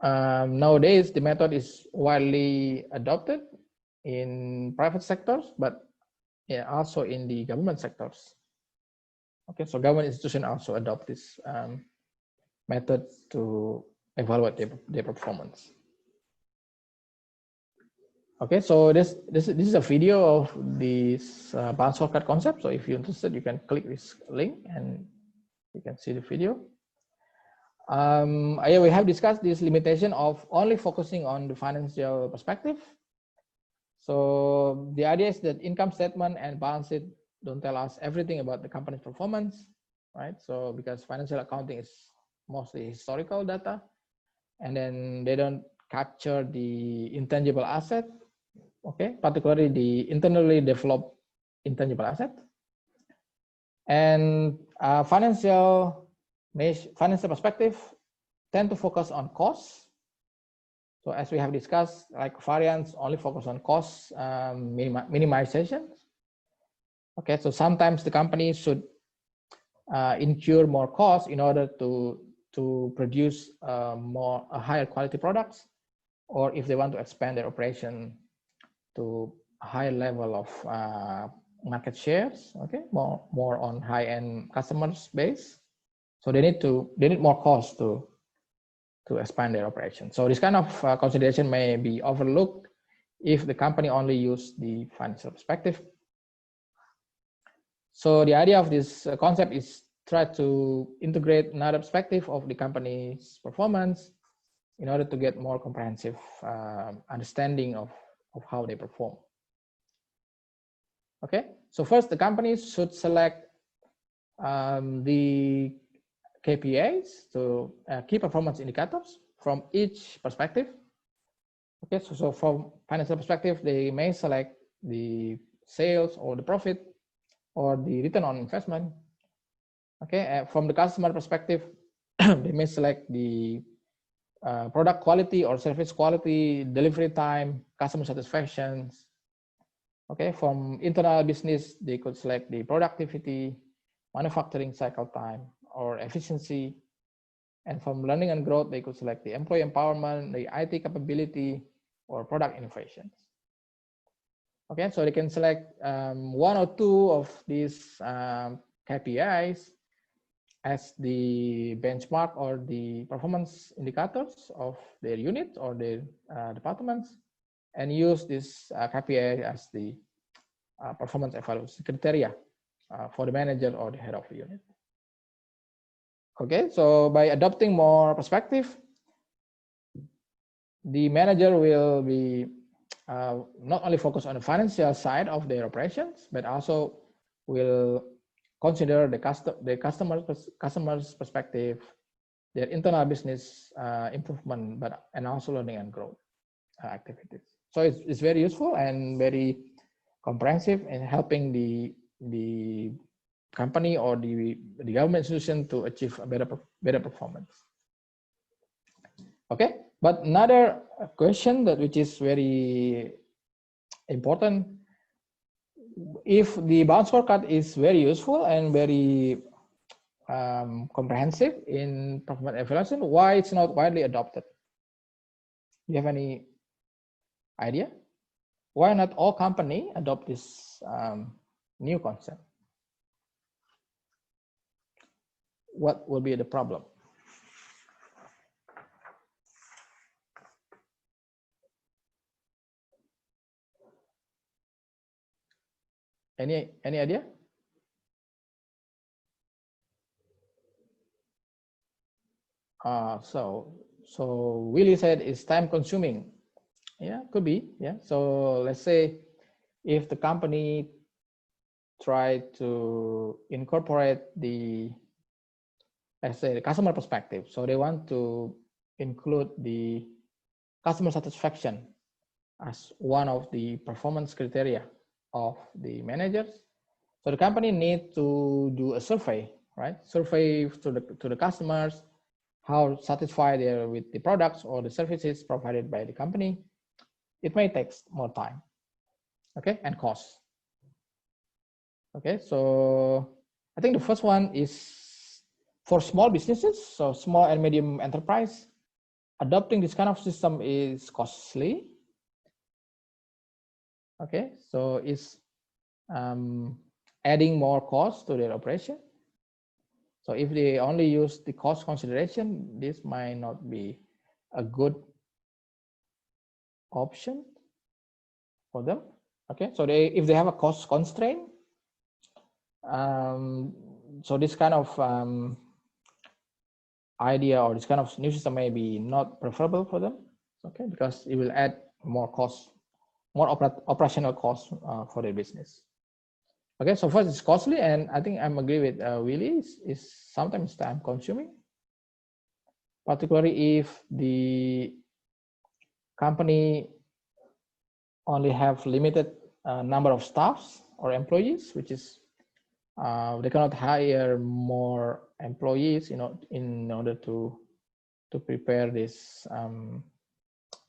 nowadays the method is widely adopted in private sectors, but also in the government sectors. Okay, so government institutions also adopt this method to evaluate their performance. Okay, so this is a video of this balance scorecard concept. So if you're interested, you can click this link and you can see the video. We have discussed this limitation of only focusing on the financial perspective. So the idea is that income statement and balance sheet don't tell us everything about the company's performance, right? So because financial accounting is mostly historical data, and then they don't capture the intangible asset, okay, particularly the internally developed intangible asset. And financial perspective tend to focus on costs. So as we have discussed, like variance only focus on cost minimization. Okay, so sometimes the company should incur more costs in order to produce a higher quality products, or if they want to expand their operation to a higher level of market shares, okay, more on high-end customers base. So they need more cost to expand their operation. So this kind of consideration may be overlooked if the company only use the financial perspective. So the idea of this concept is try to integrate another perspective of the company's performance in order to get more comprehensive understanding of how they perform. Okay, so first the company should select the KPIs, so key performance indicators from each perspective. Okay, so from financial perspective, they may select the sales or the profit or the return on investment. Okay, from the customer perspective, they may select the product quality or service quality, delivery time, customer satisfaction. Okay, from internal business, they could select the productivity, manufacturing cycle time, or efficiency. And from learning and growth, they could select the employee empowerment, the IT capability, or product innovations. Okay, so they can select one or two of these KPIs as the benchmark or the performance indicators of their unit or their departments, and use this KPI as the performance evaluation criteria for the manager or the head of the unit. Okay, so by adopting more perspective, the manager will be not only focus on the financial side of their operations, but also will consider the customer's perspective, their internal business improvement, and also learning and growth activities. So it's very useful and very comprehensive in helping the company or the government institution to achieve a better performance. Okay, but another question that which is very important, if the bound scorecard is very useful and very comprehensive in performance evaluation, why it's not widely adopted? Do you have any idea? Why not all companies adopt this new concept? What will be the problem? Any idea? So Willie said it's time consuming. Yeah, could be. Yeah. So let's say if the company try to incorporate the, let's say, the customer perspective. So they want to include the customer satisfaction as one of the performance criteria of the managers. So the company need to do a survey, right? Survey to the customers, how satisfied they are with the products or the services provided by the company. It may take more time, okay, and cost. Okay, so I think the first one is for small businesses, so small and medium enterprise. Adopting this kind of system is costly. Okay, so it's adding more cost to their operation. So if they only use the cost consideration, this might not be a good option for them. Okay, so if they have a cost constraint, so this kind of idea or this kind of new system may be not preferable for them. Okay, because it will add more cost, more operational costs for their business. Okay, so first it's costly, and I think I'm agree with Willie. Is sometimes time consuming, particularly if the company only have limited number of staffs or employees, which is they cannot hire more employees, you know, in order to prepare this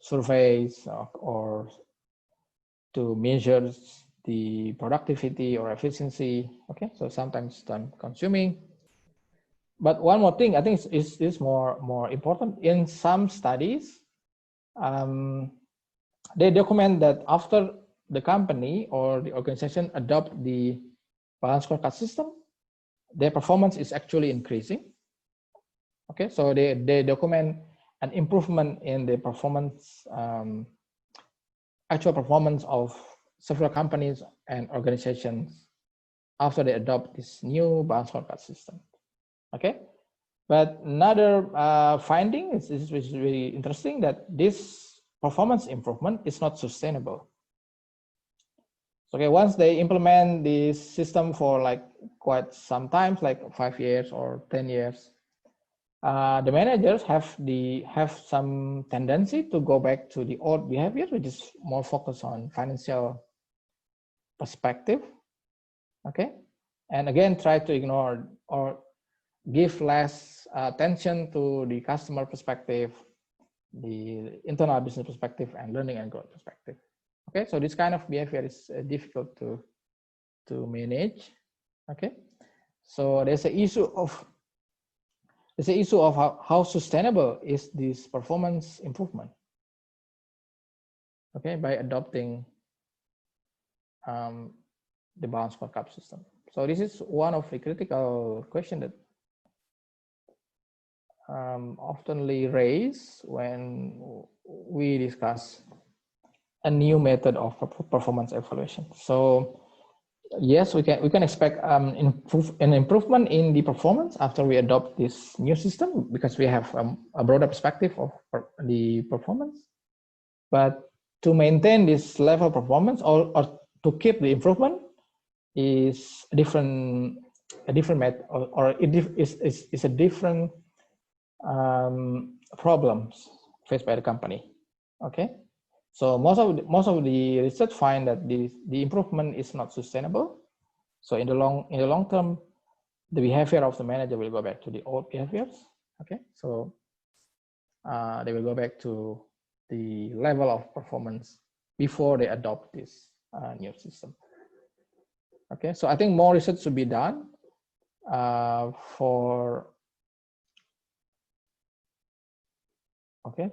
surveys or to measure the productivity or efficiency. Okay, so sometimes time consuming. But one more thing I think is more important. In some studies, they document that after the company or the organization adopt the balanced scorecard system, their performance is actually increasing. Okay, so they document an improvement in the performance, actual performance of several companies and organizations after they adopt this new balanced scorecard system. Okay, but another finding is which is really interesting, that this performance improvement is not sustainable. Okay, once they implement this system for like quite some time, like 5 years or 10 years, the managers have some tendency to go back to the old behavior, which is more focused on financial perspective. Okay, and again try to ignore or give less attention to the customer perspective, the internal business perspective, and learning and growth perspective. Okay, so this kind of behavior is difficult to manage. Okay, so there's an issue of how sustainable is this performance improvement. Okay, by adopting the balanced scorecard system. So this is one of the critical questions that oftenly raised when we discuss a new method of performance evaluation. So yes, we can expect an improvement in the performance after we adopt this new system, because we have a broader perspective of the performance. But to maintain this level of performance or to keep the improvement is a different method, or it is a different problems faced by the company. Okay, so most of the research find that the improvement is not sustainable. So in the long term, the behavior of the manager will go back to the old behaviors. Okay, so they will go back to the level of performance before they adopt this new system. Okay, so I think more research should be done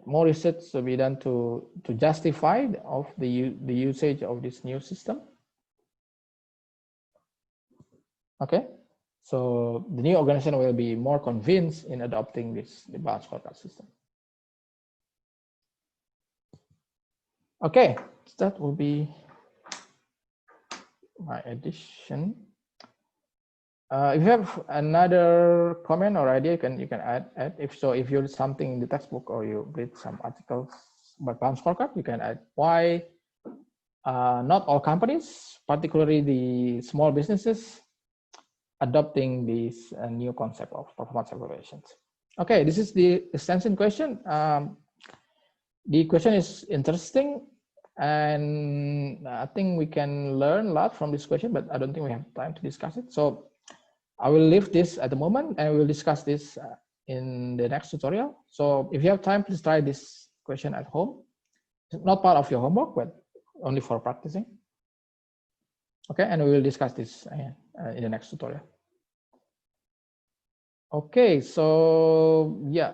more research should be done to justify the usage of this new system. Okay, so the new organization will be more convinced in adopting the balanced scorecard system. Okay, that will be my addition. If you have another comment or idea, you can add. If so, if you read something in the textbook or you read some articles about balanced scorecard, you can add why not all companies, particularly the small businesses, adopting this new concept of performance evaluations. Okay, this is the extension question. The question is interesting, and I think we can learn a lot from this question, but I don't think we have time to discuss it. So I will leave this at the moment, and we'll discuss this in the next tutorial. So if you have time, please try this question at home. It's not part of your homework, but only for practicing. Okay, and we will discuss this in the next tutorial. Okay, so yeah,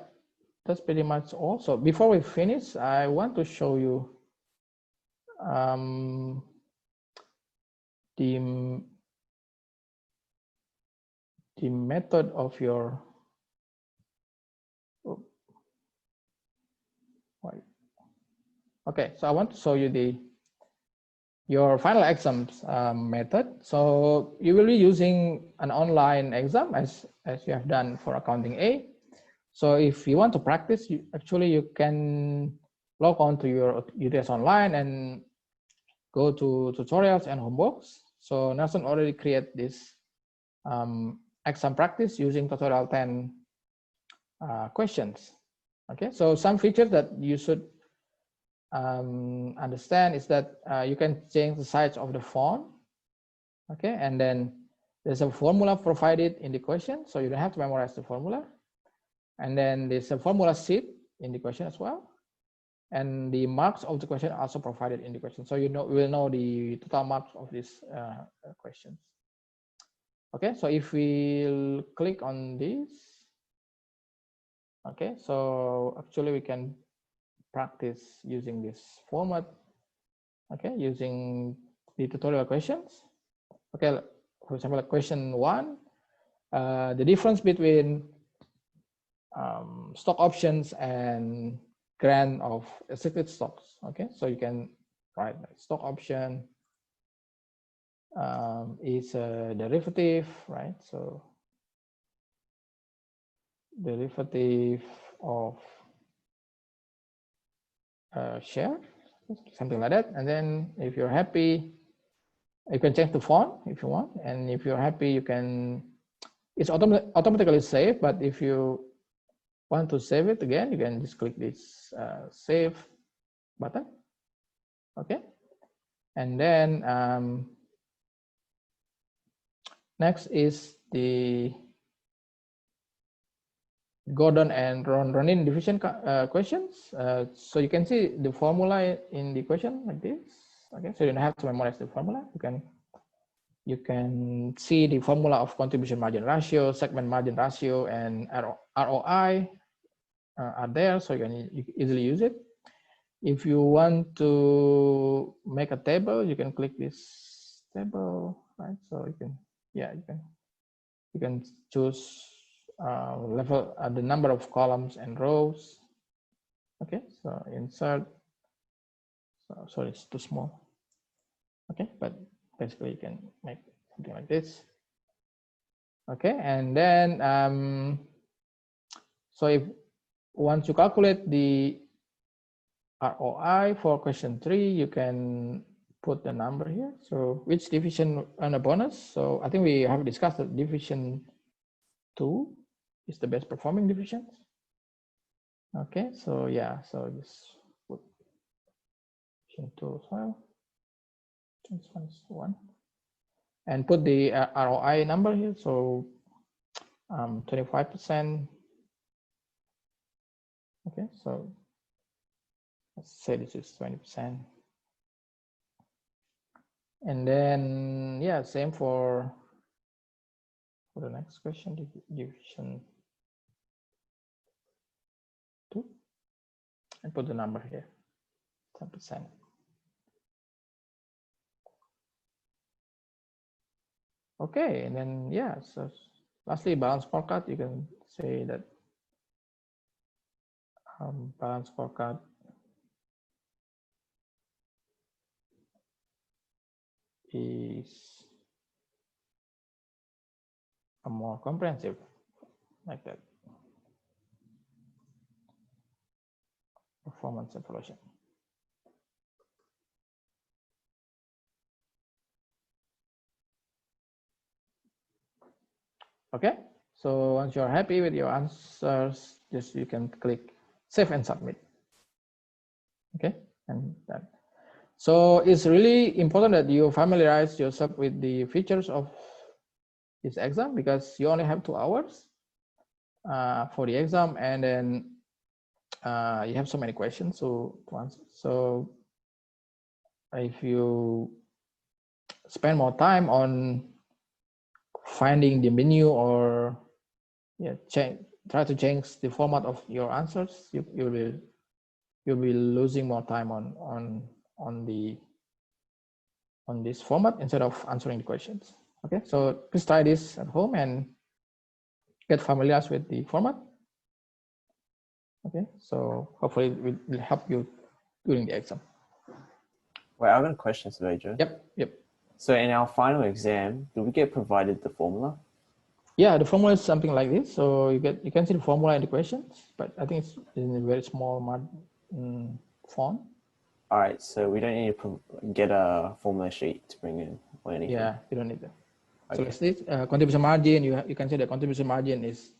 that's pretty much all. So before we finish, I want to show you the method of your okay, so I want to show you your final exams method. So you will be using an online exam as you have done for accounting A. So if you want to practice, you can log on to your UTS Online and go to tutorials and homeworks. So Nelson already created this exam practice using tutorial 10 questions. Okay, so some features that you should understand is that you can change the size of the font. Okay, and then there's a formula provided in the question, so you don't have to memorize the formula. And then there's a formula sheet in the question as well, and the marks of the question are also provided in the question, so you will know the total marks of these questions. Okay, so if we click on this, okay, so actually we can practice using this format. Okay, using the tutorial questions. Okay, for example, question 1, the difference between stock options and grant of restricted stocks. Okay, so you can write stock option is a derivative, right? So derivative of share, something like that. And then if you're happy, you can change the font if you want. And if you're happy, you can, it's automatically saved, but if you want to save it again, you can just click this save button. Okay, and then next is the Gordon and Ronin division questions. So you can see the formula in the question like this. Okay, so you don't have to memorize the formula. You can see the formula of contribution margin ratio, segment margin ratio, and ROI are there, so you can easily use it. If you want to make a table, you can click this table, right? So you can, yeah, you can choose the number of columns and rows. Okay, so insert. So, sorry, it's too small. Okay, but basically you can make something like this. Okay, and then so if once you calculate the ROI for question 3, you can put the number here. So which division earn a bonus? So I think we have discussed that division 2 is the best performing division. Okay, so yeah, so just put division 2 as well. This one is 1. And put the ROI number here. So 25%. Okay, so let's say this is 20%. And then, yeah, same for the next question, division 2. And put the number here, 10%. Okay, and then, yeah, so lastly, balance scorecard, you can say that balance scorecard is a more comprehensive, like that, performance evaluation. Okay, so once you're happy with your answers, just you can click save and submit. Okay, and done. So it's really important that you familiarize yourself with the features of this exam, because you only have 2 hours for the exam, and then you have so many questions to answer. So if you spend more time on finding the menu, or try to change the format of your answers, you'll be losing more time on this format instead of answering the questions. Okay, so please try this at home and get familiar with the format. Okay, so hopefully it will help you during the exam. Wait, I've got a question today, Joe. Yep. So in our final exam, do we get provided the formula? Yeah, the formula is something like this. So you can see the formula in the questions, but I think it's in a very small font. All right, so we don't need to get a formula sheet to bring in or anything. Yeah, you don't need that. Okay. So let's see, contribution margin. You can see the contribution margin is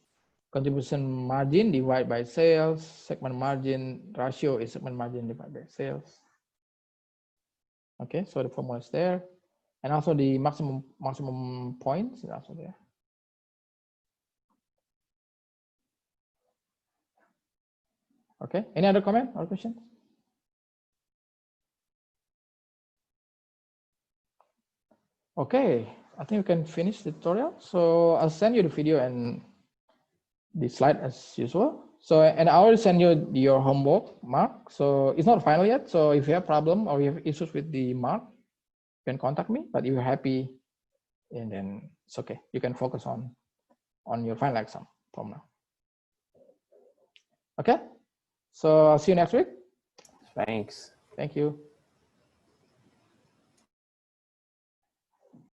contribution margin divided by sales. Segment margin ratio is segment margin divided by sales. Okay, so the formula is there, and also the maximum points is also there. Okay, any other comment or questions? Okay, I think we can finish the tutorial. So I'll send you the video and the slide as usual. So, and I will send you your homework, Mark. So it's not final yet. So if you have problem or you have issues with the mark, you can contact me. But if you're happy, and then it's okay. You can focus on your final exam from now. Okay. So I'll see you next week. Thanks. Thank you.